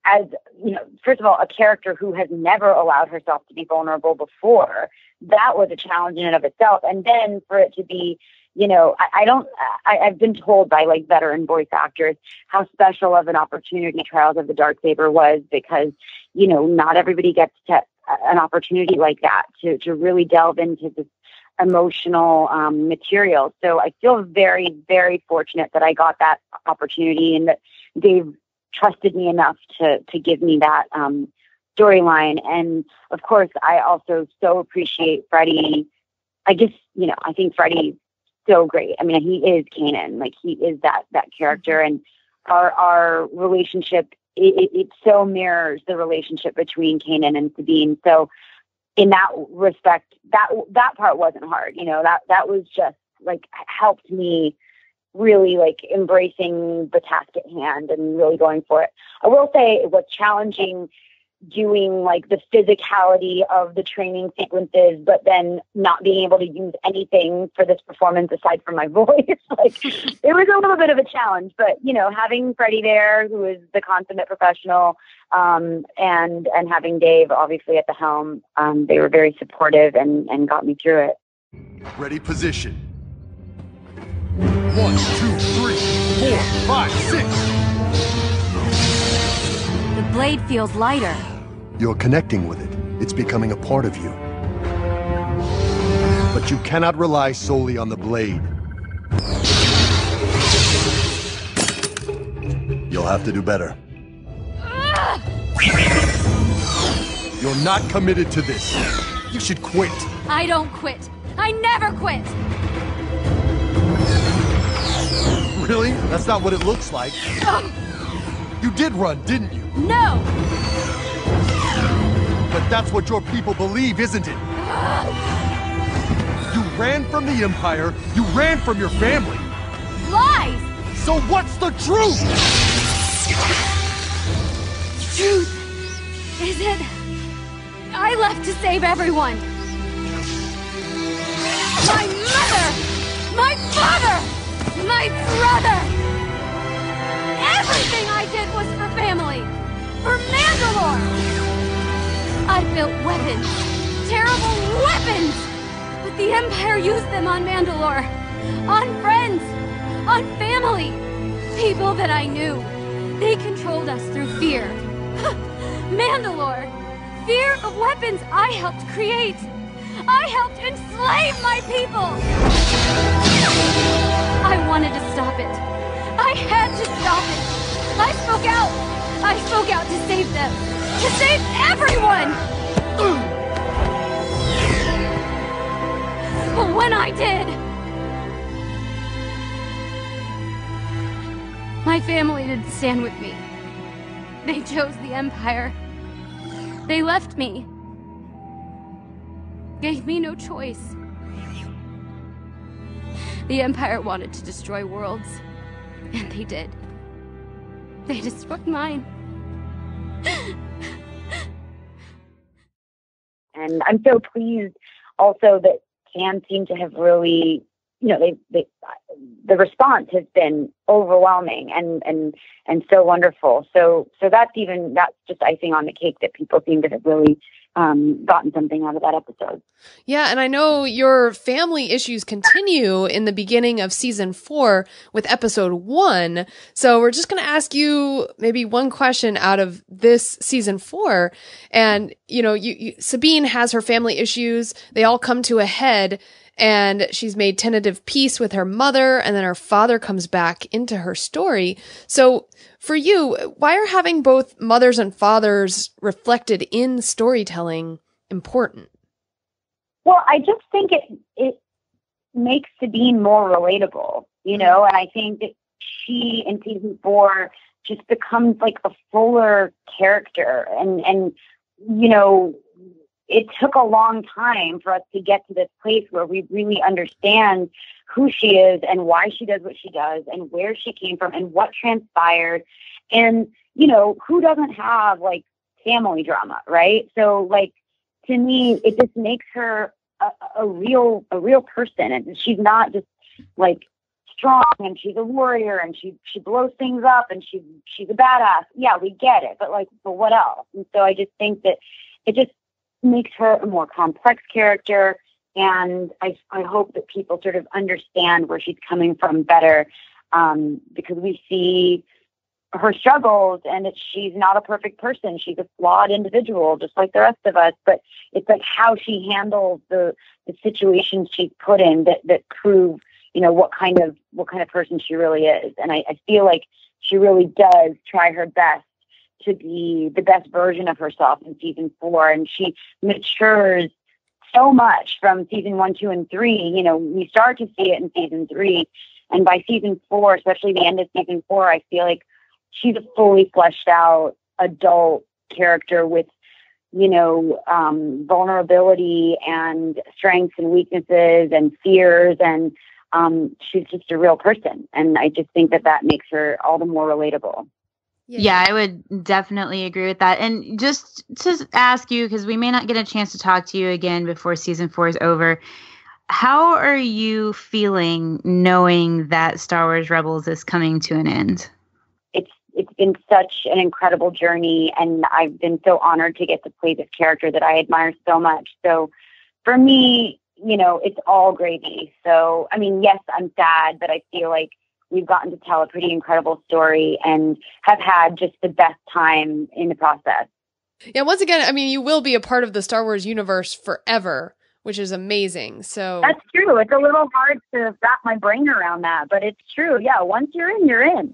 as, first of all, a character who has never allowed herself to be vulnerable before, that was a challenge in and of itself. And then for it to be, I've been told by like veteran voice actors how special of an opportunity Trials of the Darksaber was because, not everybody gets an opportunity like that to really delve into this emotional material. So I feel very, very fortunate that I got that opportunity and that Dave trusted me enough to give me that storyline. And of course, I also so appreciate Freddie. I think Freddie's so great. I mean, he is Kanan, like he is that character, and our relationship, it so mirrors the relationship between Kanan and Sabine. So in that respect, that part wasn't hard. That was just like helped me really like embracing the task at hand and really going for it. I will say it was challenging doing like the physicality of the training sequences, but then not being able to use anything for this performance aside from my voice. Like it was a little bit of a challenge, but having Freddie there, who is the consummate professional, and having Dave obviously at the helm, they were very supportive and got me through it. Ready, position. 1, 2, 3, 4, 5, 6. The blade feels lighter. You're connecting with it. It's becoming a part of you. But you cannot rely solely on the blade. You'll have to do better. You're not committed to this. You should quit. I don't quit. I never quit. Really? That's not what it looks like. You did run, didn't you? No! But that's what your people believe, isn't it? You ran from the Empire, you ran from your family. Lies! So what's the truth? The truth is that I left to save everyone. My mother! My father! My brother! Everything I did was for family! For Mandalore! I built weapons. Terrible weapons! But the Empire used them on Mandalore. On friends. On family. People that I knew. They controlled us through fear. Mandalore! Fear of weapons I helped create. I helped enslave my people! I wanted to stop it. I had to stop it. I spoke out. I spoke out to save them. To save everyone! But when I did, my family didn't stand with me. They chose the Empire. They left me. Gave me no choice. The Empire wanted to destroy worlds, and they did. They destroyed mine. And I'm so pleased also that fans seem to have really, the response has been overwhelming and so wonderful. So that's just icing on the cake that people seem to have really gotten something out of that episode. Yeah, and I know your family issues continue in the beginning of season 4 with episode 1. So we're just going to ask you maybe one question out of this season 4. And, Sabine has her family issues. They all come to a head, and she's made tentative peace with her mother, and then her father comes back into her story. So for you, why are having both mothers and fathers reflected in storytelling important? Well, I just think it makes Sabine more relatable, and I think that she in season 4 just becomes like a fuller character, and it took a long time for us to get to this place where we really understand who she is and why she does what she does and where she came from and what transpired. And, who doesn't have like family drama, right? So like, to me, it just makes her a real person. And she's not just like strong and she's a warrior and she blows things up and she's a badass. Yeah, we get it. But what else? And so I just think that it just makes her a more complex character, and I hope that people sort of understand where she's coming from better, because we see her struggles, and that she's not a perfect person. She's a flawed individual, just like the rest of us. But it's like how she handles the situations she's put in that prove, what kind of person she really is. And I feel like she really does try her best to be the best version of herself in season 4, and she matures so much from season 1, 2, and 3. We start to see it in season 3, and by season 4, especially the end of season 4, I feel like she's a fully fleshed out adult character with vulnerability and strengths and weaknesses and fears, and she's just a real person, and I just think that makes her all the more relatable. Yeah, I would definitely agree with that. And just to ask you, because we may not get a chance to talk to you again before season 4 is over, how are you feeling knowing that Star Wars Rebels is coming to an end? It's been such an incredible journey, and I've been so honored to get to play this character that I admire so much. So for me, it's all gravy. So, I mean, yes, I'm sad, but I feel like we've gotten to tell a pretty incredible story and have had just the best time in the process. Yeah, once again, I mean, you will be a part of the Star Wars universe forever, which is amazing. So that's true. It's a little hard to wrap my brain around that, but it's true. Yeah, once you're in, you're in.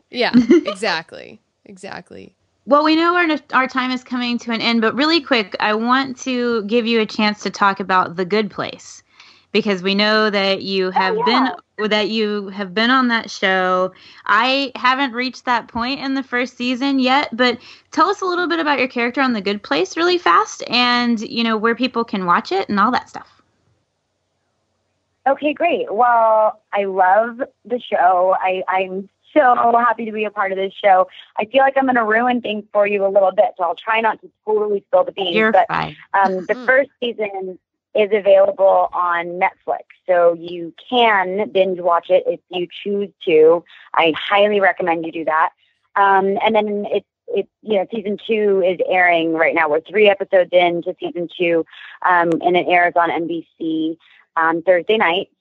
Yeah, exactly. Exactly. Well, we know our time is coming to an end, but really quick, I want to give you a chance to talk about The Good Place, because we know that you have been on that show. I haven't reached that point in the first season yet, but tell us a little bit about your character on The Good Place really fast, and where people can watch it and all that stuff. Okay, great. Well, I love the show. I'm so happy to be a part of this show. I feel like I'm going to ruin things for you a little bit, so I'll try not to totally spill the beans. You're fine. The first season is available on Netflix, so you can binge watch it if you choose to. I highly recommend you do that. And then it's season 2 is airing right now. We're 3 episodes into season 2, and it airs on NBC on Thursday nights.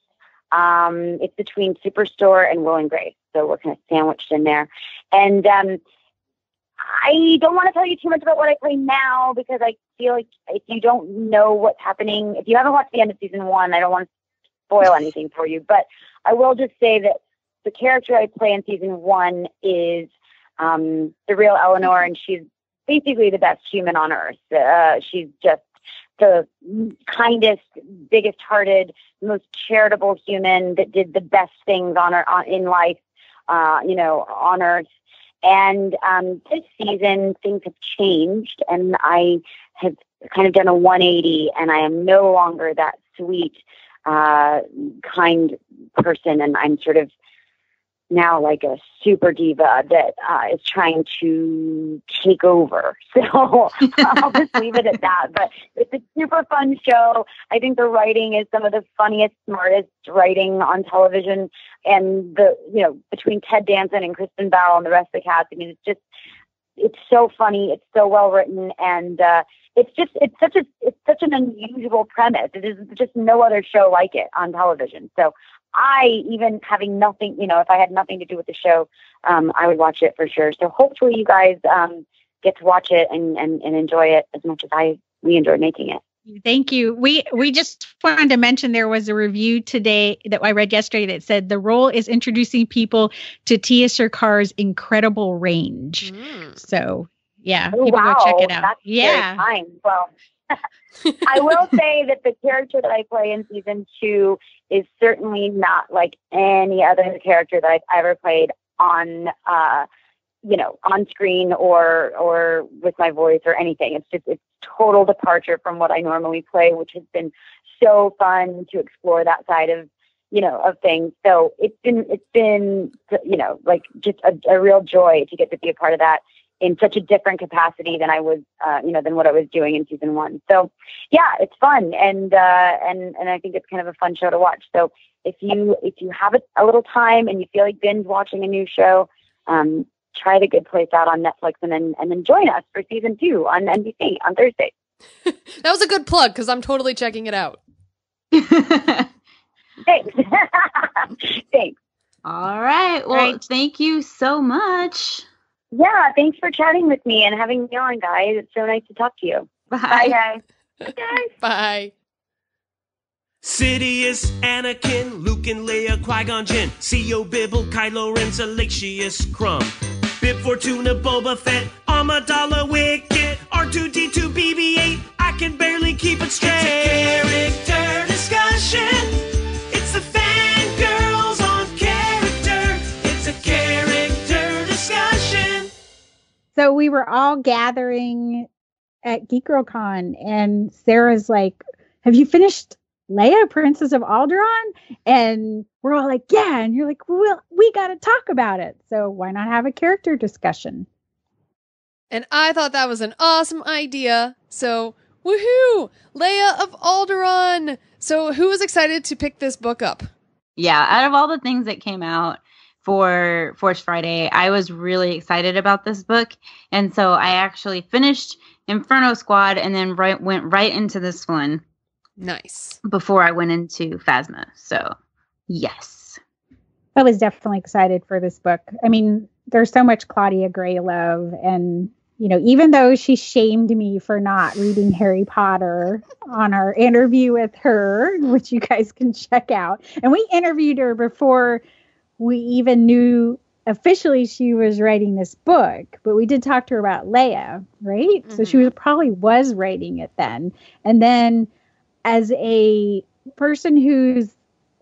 It's between Superstore and Will and Grace, so we're kind of sandwiched in there. And I don't want to tell you too much about what I play now, because I feel like if you don't know what's happening, if you haven't watched the end of season 1, I don't want to spoil anything for you. But I will just say that the character I play in season 1 is the real Eleanor, and she's basically the best human on earth. She's just the kindest, biggest-hearted, most charitable human that did the best things in life, on earth. And this season, things have changed, and I have kind of done a 180, and I am no longer that sweet, kind person, and I'm sort of now like a super diva that is trying to take over. So I'll just leave it at that. But it's a super fun show. I think the writing is some of the funniest, smartest writing on television. And between Ted Danson and Kristen Bell and the rest of the cast, I mean, it's so funny. It's so well written, and it's such an unusual premise. It is just no other show like it on television. So I, even having nothing, if I had nothing to do with the show, I would watch it for sure. So hopefully you guys get to watch it and enjoy it as much as we enjoyed making it. Thank you. We just wanted to mention there was a review today that I read yesterday that said the role is introducing people to TIYA SIRCAR's incredible range. So yeah, people go check it out. That's very kind. Well, I will say that the character that I play in season 2 is certainly not like any other character that I've ever played on on screen or with my voice or anything. It's total departure from what I normally play, which has been so fun to explore that side of things. So it's been like just a real joy to get to be a part of that in such a different capacity than I was, than what I was doing in season 1. So yeah, it's fun. And I think it's kind of a fun show to watch. So if you have a little time and you feel like binge watching a new show, try The Good Place out on Netflix and then join us for season 2 on NBC on Thursday. That was a good plug because I'm totally checking it out. Thanks. Thanks. All right. Well, thank you so much. Yeah, thanks for chatting with me and having me on, guys. It's so nice to talk to you. Bye guys. Bye, guys. Bye. Sidious, Anakin, Luke and Leia, Qui-Gon Jinn, C.O. Bibble, Kylo Ren, Salacious Crumb, Bib Fortuna, Boba Fett, Amidala, Wicket, R2-D2, BB-8, I can barely keep it straight. It's a character discussion. It's the fangirls on character. It's a character discussion. So we were all gathering at Geek Girl Con, and Sarah's like, have you finished Leia, Princess of Alderaan? And we're all like, yeah. And you're like, well, we got to talk about it. So why not have a character discussion? And I thought that was an awesome idea. So, woohoo! Leia of Alderaan. So who was excited to pick this book up? Yeah, out of all the things that came out for Force Friday, I was really excited about this book. And so I actually finished Inferno Squad and then went right into this one. Nice. Before I went into Phasma. So, yes. I was definitely excited for this book. I mean, there's so much Claudia Gray love. And, even though she shamed me for not reading Harry Potter on our interview with her, which you guys can check out. And we interviewed her before we even knew officially she was writing this book. But we did talk to her about Leia, right? Mm-hmm. So she probably was writing it then. And then as a person who's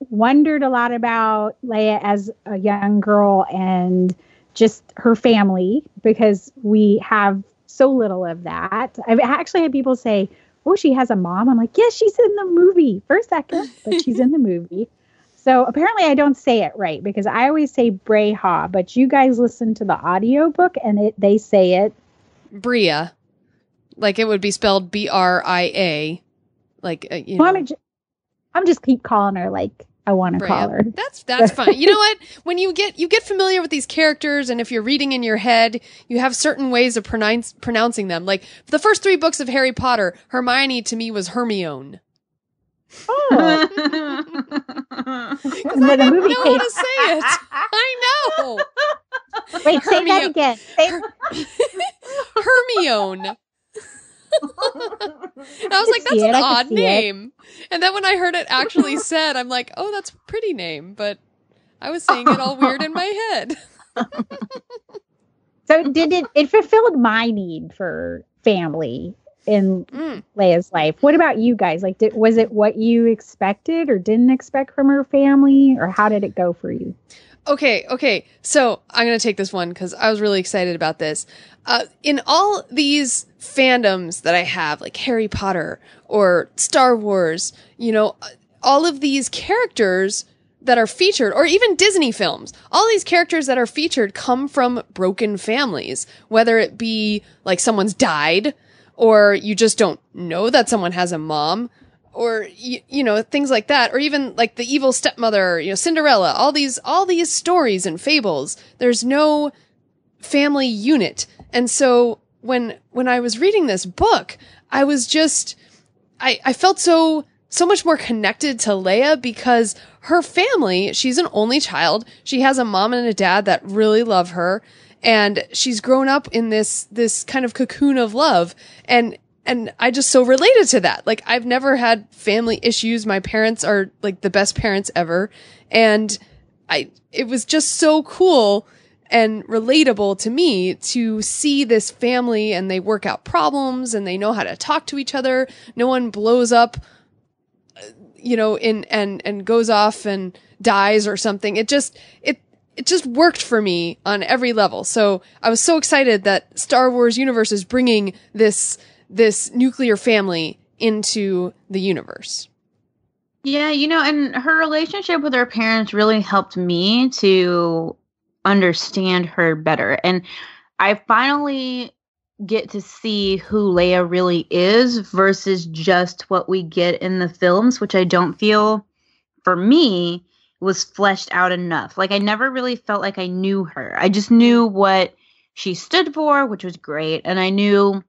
wondered a lot about Leia as a young girl and just her family, because we have so little of that. I've actually had people say, oh, she has a mom. I'm like, yes, she's in the movie for a second, but she's in the movie. So apparently I don't say it right because I always say Breha, but you guys listen to the audiobook and they say it Bria. Like it would be spelled Bria. Like, well, I'm just keep calling her like I want to call her. That's fine. You know what? When you get familiar with these characters, and if you're reading in your head, you have certain ways of pronouncing them. Like the first 3 books of Harry Potter, Hermione to me was Hermione. Oh, because I don't know how to say it. I know. Wait, say that again. Hermione. And I was like, that's an odd name. And then when I heard it actually said, I'm like, oh, that's a pretty name. But I was saying it all weird in my head. So it fulfilled my need for family in Leia's life. What about you guys? Like, was it what you expected or didn't expect from her family? Or how did it go for you? Okay. So I'm going to take this one because I was really excited about this. In all these fandoms that I have, like Harry Potter or Star Wars, all of these characters that are featured, or even Disney films, all these characters that are featured come from broken families, whether it be like someone's died, or you just don't know that someone has a mom, or, things like that, or even like the evil stepmother, Cinderella, all these stories and fables. There's no family unit. And so when I was reading this book, I was just, I felt so much more connected to Leia because her family, she's an only child. She has a mom and a dad that really love her. And she's grown up in this kind of cocoon of love. And I just so related to that. Like, I've never had family issues. My parents are like the best parents ever. And it was just so cool and relatable to me to see this family, and they work out problems and they know how to talk to each other. No one blows up, and goes off and dies or something. It just worked for me on every level. So I was so excited that Star Wars universe is bringing this nuclear family into the universe. Yeah, and her relationship with her parents really helped me to understand her better. And I finally get to see who Leia really is versus just what we get in the films, which I don't feel, for me, was fleshed out enough. Like, I never really felt like I knew her. I just knew what she stood for, which was great. And I knew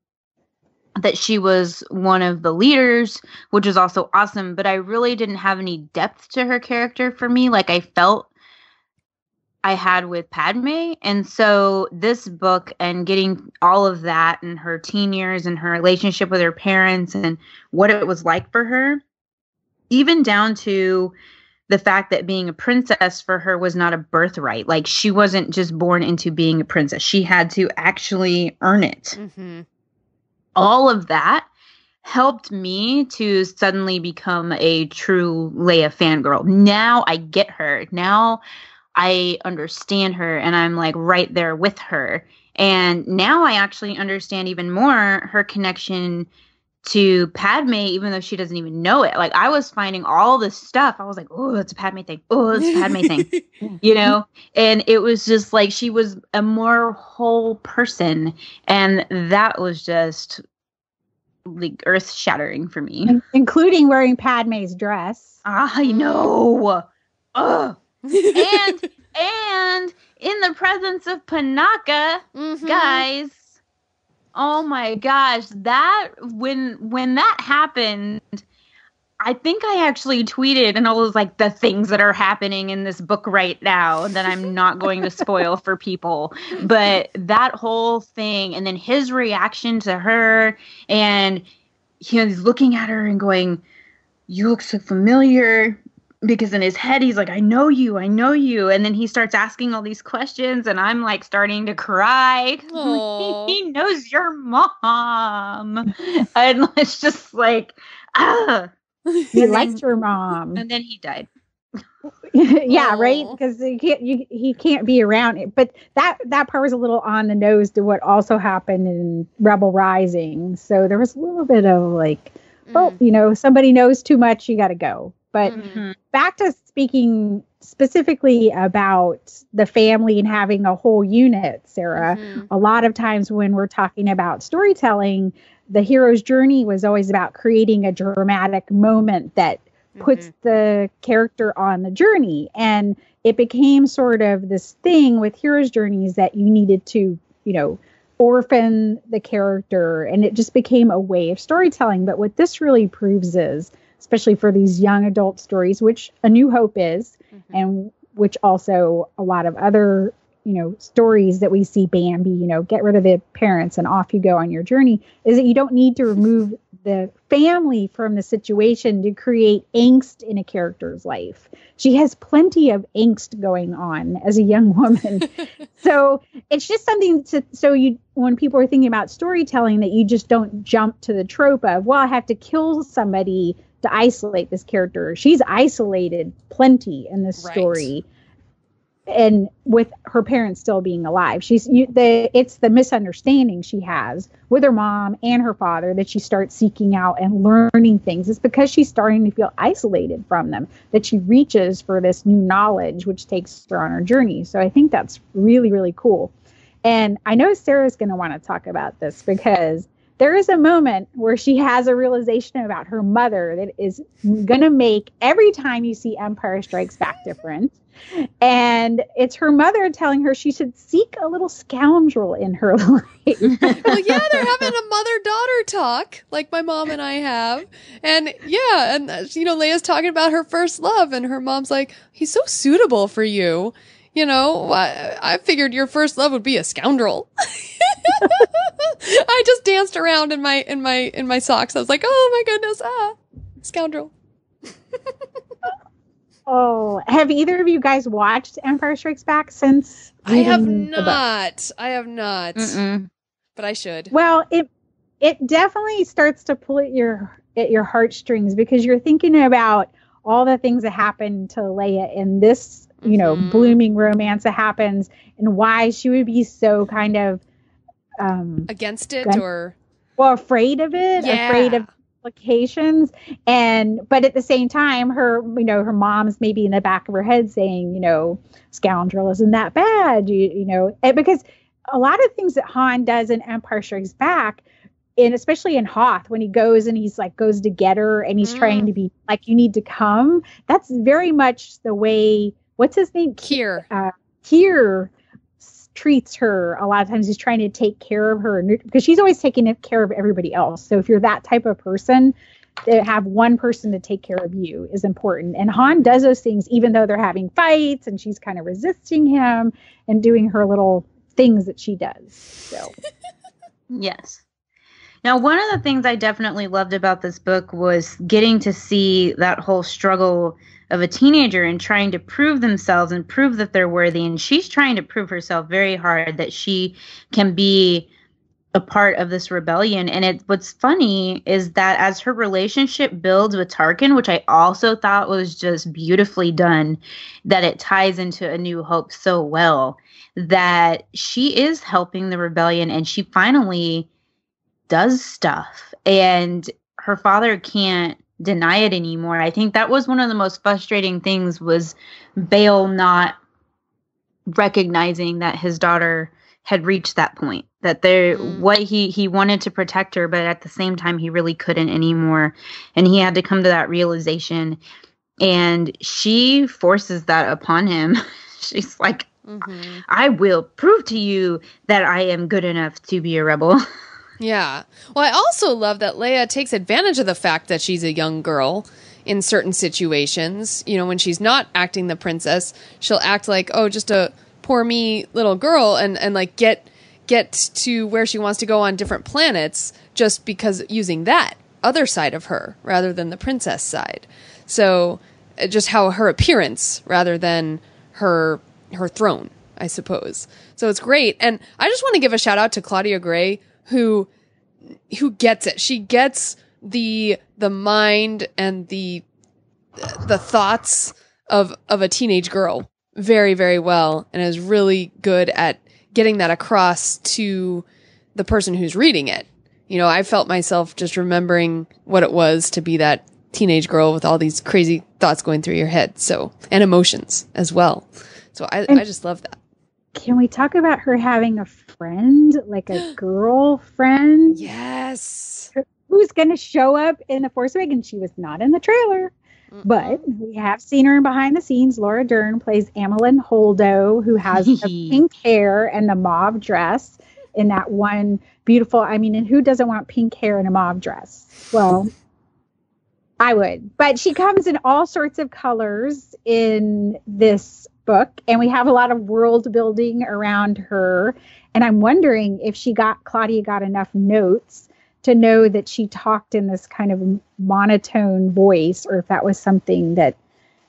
that she was one of the leaders, which was also awesome. But I really didn't have any depth to her character for me, like I felt I had with Padme. And so this book and getting all of that and her teen years and her relationship with her parents and what it was like for her, even down to the fact that being a princess for her was not a birthright. Like, she wasn't just born into being a princess. She had to actually earn it. Mm-hmm. All of that helped me to suddenly become a true Leia fangirl. Now I get her. Now I understand her, and I'm like right there with her. And now I actually understand even more her connection to Padme, even though she doesn't even know it. Like, I was finding all this stuff. I was like, oh, it's a Padme thing. Oh, it's a Padme thing. And it was just like she was a more whole person. And that was just like earth shattering for me. Including wearing Padme's dress. I know. Ugh. and in the presence of Panaka, guys, oh my gosh, that when that happened, I think I actually tweeted, and I was like, the things that are happening in this book right now that I'm not going to spoil for people. But that whole thing, and then his reaction to her, and he's looking at her and going, you look so familiar. Because in his head, he's like, I know you. And then he starts asking all these questions, and I'm like starting to cry. He knows your mom. And it's just like, He likes your mom. And then he died. Yeah, right? Because he can't be around it. But that part was a little on the nose to what also happened in Rebel Rising. So there was a little bit of like, somebody knows too much, you got to go. But back to speaking specifically about the family and having a whole unit, Sarah, a lot of times when we're talking about storytelling, the hero's journey was always about creating a dramatic moment that puts the character on the journey. And it became sort of this thing with hero's journeys that you needed to, orphan the character. And it just became a way of storytelling. But what this really proves is, especially for these young adult stories, which A New Hope is, and which also a lot of other, stories that we see Bambi, get rid of the parents and off you go on your journey, is that you don't need to remove the family from the situation to create angst in a character's life. She has plenty of angst going on as a young woman. So it's just something when people are thinking about storytelling, that you just don't jump to the trope of, well, I have to kill somebody to isolate this character. She's isolated plenty in this story, and with her parents still being alive. It's the misunderstanding she has with her mom and her father that she starts seeking out and learning things. It's because she's starting to feel isolated from them that she reaches for this new knowledge, which takes her on her journey. So I think that's really, really cool. And I know Sarah's going to want to talk about this because there is a moment where she has a realization about her mother that is going to make every time you see Empire Strikes Back different. And it's her mother telling her she should seek a little scoundrel in her life. Well, yeah, they're having a mother-daughter talk, like my mom and I have. And yeah, and Leia's talking about her first love, and her mom's like, he's so suitable for you. I figured your first love would be a scoundrel. I just danced around in my socks. I was like, oh my goodness, scoundrel. Oh, have either of you guys watched Empire Strikes Back since? I have not. Mm-mm. But I should. Well, it definitely starts to pull at your heartstrings, because you're thinking about all the things that happen to Leia in this, blooming romance that happens, and why she would be so kind of against it, or afraid of it, afraid of implications. But at the same time, her mom's maybe in the back of her head saying, scoundrel isn't that bad, and because a lot of things that Han does in Empire Strikes Back, and especially in Hoth, when he goes and he's like goes to get her and he's trying to be like, you need to come. That's very much the way, what's his name? Kier. Kier treats her. A lot of times he's trying to take care of her, because she's always taking care of everybody else. So if you're that type of person, to have one person to take care of you is important. And Han does those things even though they're having fights and she's kind of resisting him and doing her little things that she does. So yes. Now, one of the things I definitely loved about this book was getting to see that whole struggle of a teenager and trying to prove themselves and prove that they're worthy. And she's trying to prove herself very hard that she can be a part of this rebellion. And what's funny is that as her relationship builds with Tarkin, which I also thought was just beautifully done, that it ties into A New Hope so well, that she is helping the rebellion and she finally does stuff, and her father can't deny it anymore. I think that was one of the most frustrating things, was Bail not recognizing that his daughter had reached that point, that he wanted to protect her, but at the same time he really couldn't anymore, and he had to come to that realization, and she forces that upon him. She's like, I will prove to you that I am good enough to be a rebel. Yeah. Well, I also love that Leia takes advantage of the fact that she's a young girl in certain situations. When she's not acting the princess, she'll act like, oh, just a poor me little girl, and like get to where she wants to go on different planets just because using that other side of her rather than the princess side. So just how her appearance rather than her throne, I suppose. So it's great. And I just want to give a shout out to Claudia Gray, who gets it. She gets the mind and the thoughts of a teenage girl very, very well, and is really good at getting that across to the person who's reading it. I felt myself just remembering what it was to be that teenage girl with all these crazy thoughts going through your head, and emotions as well. So I just love that. Can we talk about her having a friend, like a girlfriend? Yes. Who's going to show up in The Force Awakens? She was not in the trailer, but we have seen her in behind the scenes. Laura Dern plays Amelin Holdo, who has the pink hair and the mauve dress in that one beautiful, and who doesn't want pink hair and a mauve dress? Well, I would. But she comes in all sorts of colors in this book, and we have a lot of world building around her, and I'm wondering if Claudia got enough notes to know that she talked in this kind of monotone voice, or if that was something that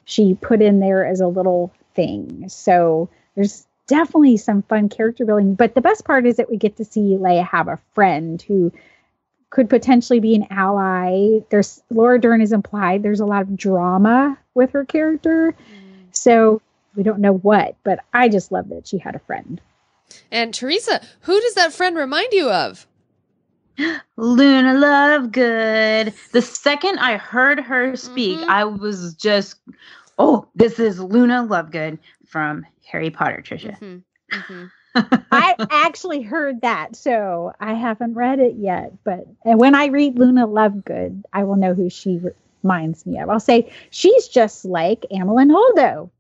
she put in there as a little thing. So there's definitely some fun character building, but the best part is that we get to see Leia have a friend who could potentially be an ally. Laura Dern is implied there's a lot of drama with her character, so we don't know what, but I just love that she had a friend. And Teresa, who does that friend remind you of? Luna Lovegood. The second I heard her speak, I was just, this is Luna Lovegood from Harry Potter, Tricia. I actually heard that, so I haven't read it yet. But when I read Luna Lovegood, I will know who she reminds me of. I'll say she's just like Amilyn Holdo.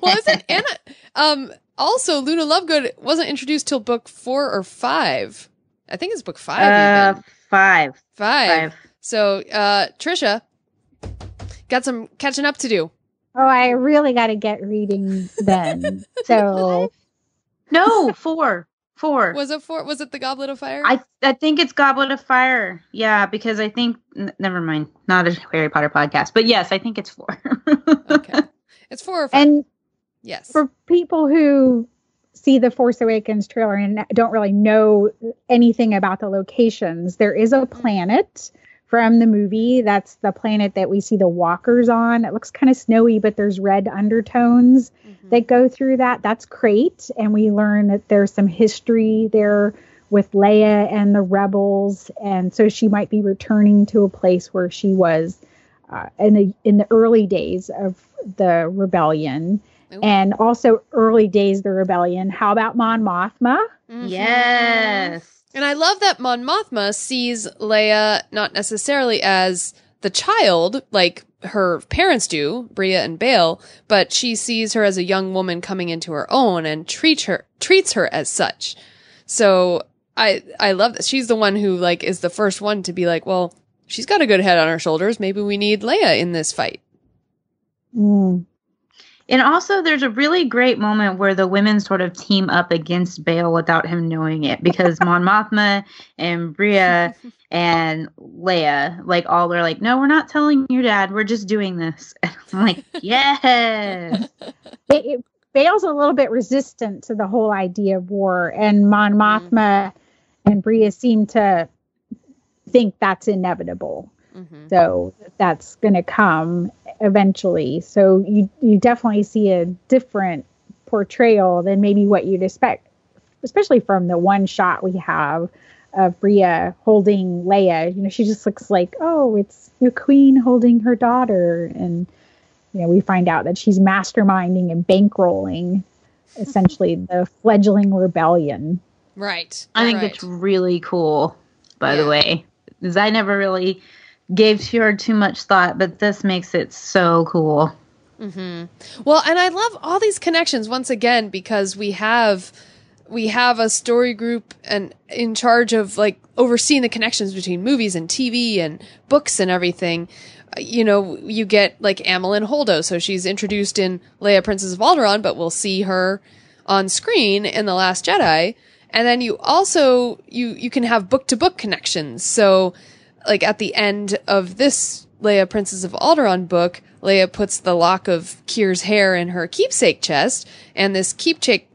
Well, isn't Anna? Also, Luna Lovegood wasn't introduced till book 4 or 5. I think it's book 5. Even. 5. So, Tricia, got some catching up to do. Oh, I really got to get reading then. So, no, 4. Was it 4? Was it the Goblet of Fire? I think it's Goblet of Fire. Yeah, because I think never mind, not a Harry Potter podcast, but yes, I think it's 4. Okay, it's 4 or 5. And yes, for people who see the Force Awakens trailer and don't really know anything about the locations, there is a planet from the movie. That's the planet that we see the walkers on. It looks kind of snowy, but there's red undertones that go through that. That's Crate. And we learn that there's some history there with Leia and the rebels. And so she might be returning to a place where she was in the early days of the rebellion. Ooh. And also early days of the rebellion. How about Mon Mothma? Mm-hmm. Yes. And I love that Mon Mothma sees Leia not necessarily as the child, like her parents do, Breha and Bail, but she sees her as a young woman coming into her own and treats her as such. So I love that. She's the one who like is the first one to be like, well, she's got a good head on her shoulders. Maybe we need Leia in this fight. Mm. And also, there's a really great moment where the women sort of team up against Bail without him knowing it, because Mon Mothma and Breha and Leia, like, all are like, no, we're not telling your dad. We're just doing this. And I'm like, yes. Bail's a little bit resistant to the whole idea of war, and Mon Mothma and Breha seem to think that's inevitable. Mm-hmm. So that's going to come eventually. So you definitely see a different portrayal than maybe what you'd expect, especially from the one shot we have of Breha holding Leia. You know, she just looks like, oh, it's your queen holding her daughter. And, you know, we find out that she's masterminding and bankrolling essentially the fledgling rebellion. Right. I think it's really cool, by the way, because I never really gave her too much thought, but this makes it so cool. Mm-hmm. Well, and I love all these connections once again, because we have a story group and in charge of like overseeing the connections between movies and TV and books and everything. You know, you get like Amilyn Holdo, so she's introduced in Leia, Princess of Alderaan, but we'll see her on screen in The Last Jedi. And then you also you can have book to book connections. So like at the end of this Leia, Princess of Alderaan book, Leia puts the lock of Kyr's hair in her keepsake chest, and this keepsake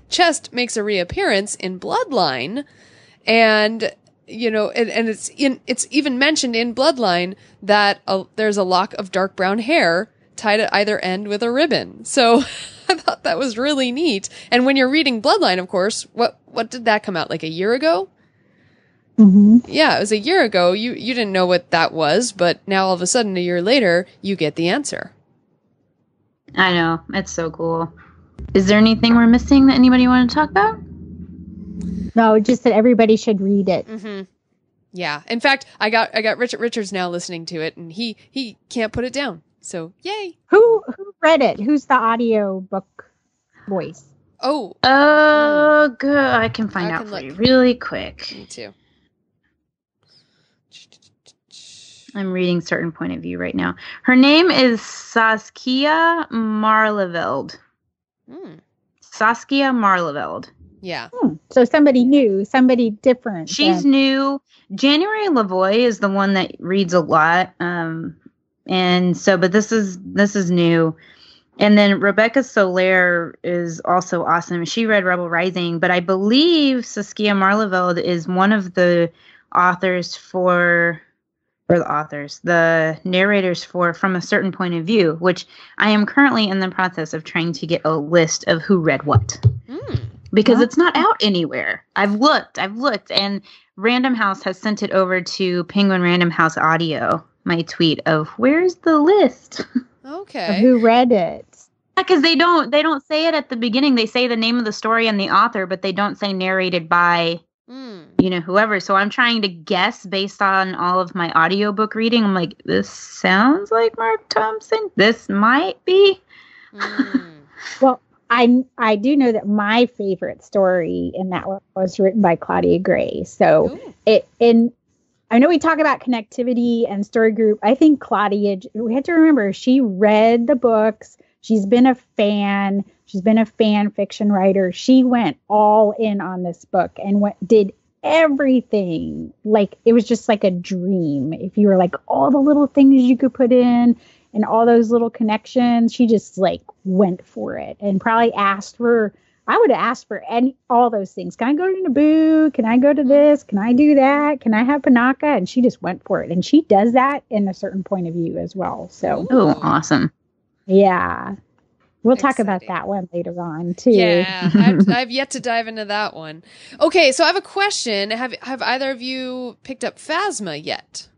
chest makes a reappearance in Bloodline, and you know, and it's even mentioned in Bloodline that there's a lock of dark brown hair tied at either end with a ribbon. So I thought that was really neat. And when you're reading Bloodline, of course, what did that come out, like a year ago? Mm-hmm. Yeah, it was a year ago. You didn't know what that was, but now all of a sudden, a year later, you get the answer. I know. It's so cool. Is there anything we're missing that anybody want to talk about? No, just that everybody should read it. Mm-hmm. Yeah. In fact, I got Richard Richards now listening to it, and he can't put it down. So yay! Who read it? Who's the audio book voice? Oh, good. I can find out for you really quick. Me too. I'm reading Certain Point of View right now. Her name is Saskia Marleveld. Saskia Marleveld. Yeah. So somebody new, somebody different. She's new. January Lavoie is the one that reads a lot. And so, but this is new. And then Rebecca Soler is also awesome. She read Rebel Rising, but I believe Saskia Marleveld is one of the the narrators for From a Certain Point of View, which I am currently in the process of trying to get a list of who read what. Because it's not out anywhere. I've looked, and Random House has sent it over to Penguin Random House Audio, my tweet of, where's the list? Okay. Of who read it? because they don't say it at the beginning. They say the name of the story and the author, but they don't say narrated by whoever. So I'm trying to guess based on all of my audiobook reading. I'm like, this sounds like Mark Thompson. This might be. Well, I do know that my favorite story in that one was written by Claudia Gray. So I know we talk about connectivity and story group. I think Claudia, we have to remember, she read the books. She's been a fan. She's been a fan fiction writer. She went all in on this book and did everything. Like, it was just like a dream. If you were like all the little things you could put in and all those little connections, she just like went for it and probably asked for, I would have asked for all those things. Can I go to Naboo? Can I go to this? Can I do that? Can I have Panaka? And she just went for it. And she does that in a certain point of view as well. So, awesome. Yeah. We'll talk about that one later on too. Yeah, I've yet to dive into that one. Okay, so I have a question. Have either of you picked up Phasma yet?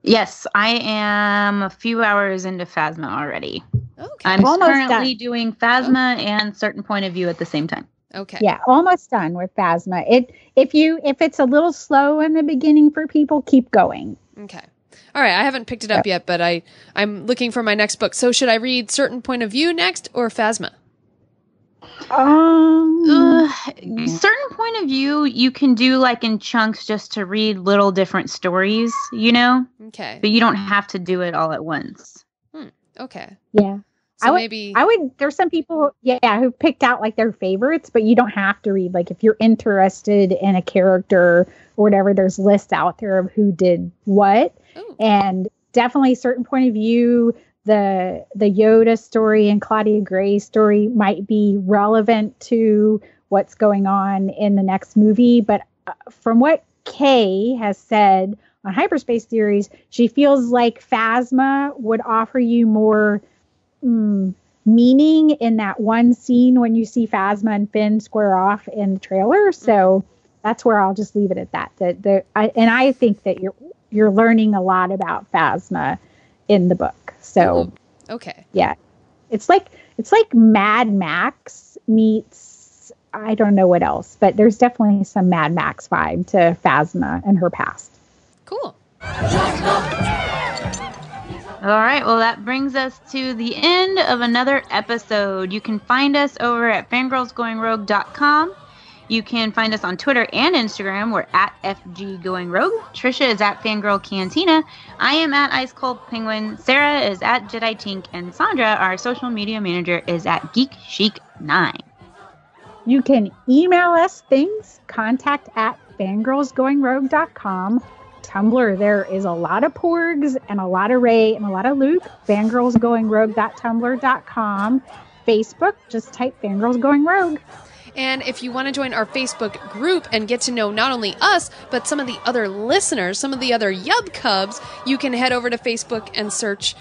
Yes, I am a few hours into Phasma already. Okay. I'm Almost currently done. doing Phasma and Certain Point of View at the same time. Okay. Yeah, almost done with Phasma. If it's a little slow in the beginning for people, keep going. Okay. All right, I haven't picked it up yet, but I'm looking for my next book. So should I read Certain Point of View next or Phasma? Certain Point of View you can do like in chunks just to read little different stories, Okay. But you don't have to do it all at once. Okay. Yeah. So I would, there's some people, who picked out like their favorites, but you don't have to read. Like if you're interested in a character or whatever, there's lists out there of who did what. Ooh. And definitely Certain Point of View, the Yoda story and Claudia Gray's story might be relevant to what's going on in the next movie. But from what Kay has said on Hyperspace Theories, she feels like Phasma would offer you more meaning in that one scene when you see Phasma and Finn square off in the trailer. So that's where I'll just leave it at that. I think that you're learning a lot about Phasma in the book. So okay, yeah, it's like Mad Max meets I don't know what else, but there's definitely some Mad Max vibe to Phasma and her past. Cool. All right, well, that brings us to the end of another episode. You can find us over at fangirlsgoingrogue.com. You can find us on Twitter and Instagram. We're at FGGoingRogue. Tricia is at Fangirl Cantina. I am at Ice Cold Penguin. Sarah is at Jedi Tink. And Sandra, our social media manager, is at Geek Chic 9. You can email us things, contact at fangirlsgoingrogue.com. Tumblr, there is a lot of Porgs and a lot of Ray and a lot of Luke. Fangirlsgoingrogue.tumblr.com. Facebook, just type Fangirls Going Rogue. And if you want to join our Facebook group and get to know not only us, but some of the other listeners, some of the other Yub Cubs, you can head over to Facebook and search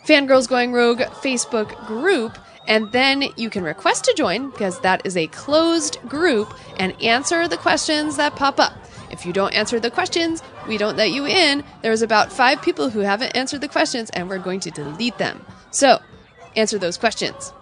Fangirls Going Rogue Facebook group. And then you can request to join, because that is a closed group, and answer the questions that pop up. If you don't answer the questions, we don't let you in. There's about 5 people who haven't answered the questions, and we're going to delete them. So, answer those questions.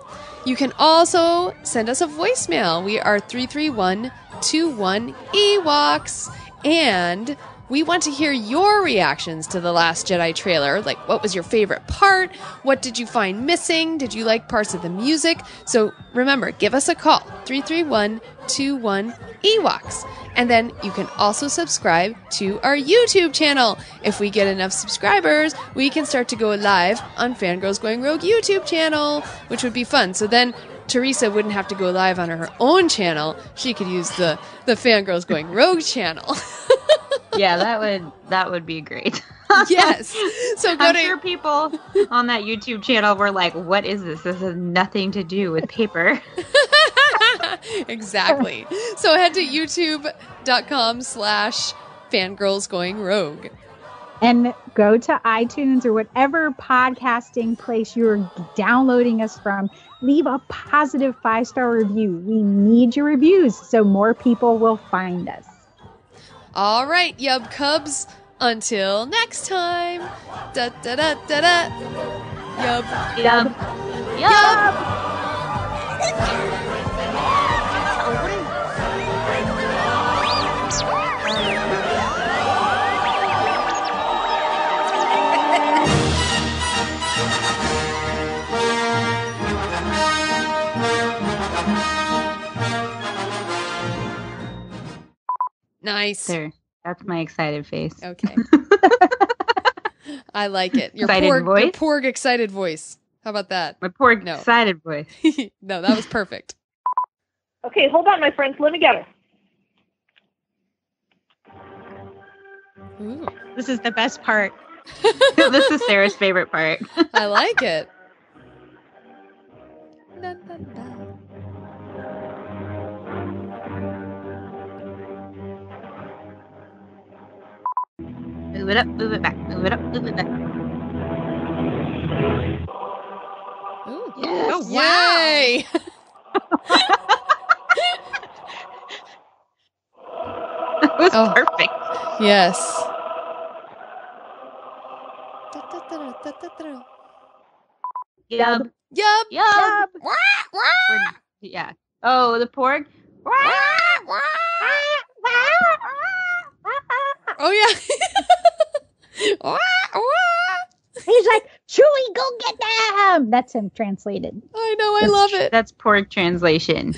You can also send us a voicemail. We are 331-21-EWOKS. And we want to hear your reactions to The Last Jedi trailer. Like, what was your favorite part? What did you find missing? Did you like parts of the music? So remember, give us a call, 331-21-EWOKS. And then you can also subscribe to our YouTube channel. If we get enough subscribers, we can start to go live on Fangirls Going Rogue YouTube channel, which would be fun. So then Teresa wouldn't have to go live on her own channel. She could use the Fangirls Going Rogue channel. Yeah, that would be great. Yes. So I'm sure people on that YouTube channel were like, what is this? This has nothing to do with paper. Exactly. So head to youtube.com/fangirlsgoingrogue. And go to iTunes or whatever podcasting place you're downloading us from. Leave a positive 5-star review. We need your reviews so more people will find us. All right, Yub Cubs. Until next time. Da da da da da. Yub. Yub. Nice. There. That's my excited face. Okay. I like it. Your Excited voice? Your porg excited voice. How about that? My porg excited voice. No, that was perfect. Okay, hold on, my friends. Let me get her. Ooh. This is the best part. This is Sarah's favorite part. I like it. Move it up, move it back, move it up, move it back. Ooh. Yes. Oh, wow. Yay! That was perfect. Yes. Yub. Yub. Yub. Yeah. Oh, the porg. Oh, yeah. He's like, Chewie, go get them. That's him translated. I know. I love it. That's porg translation.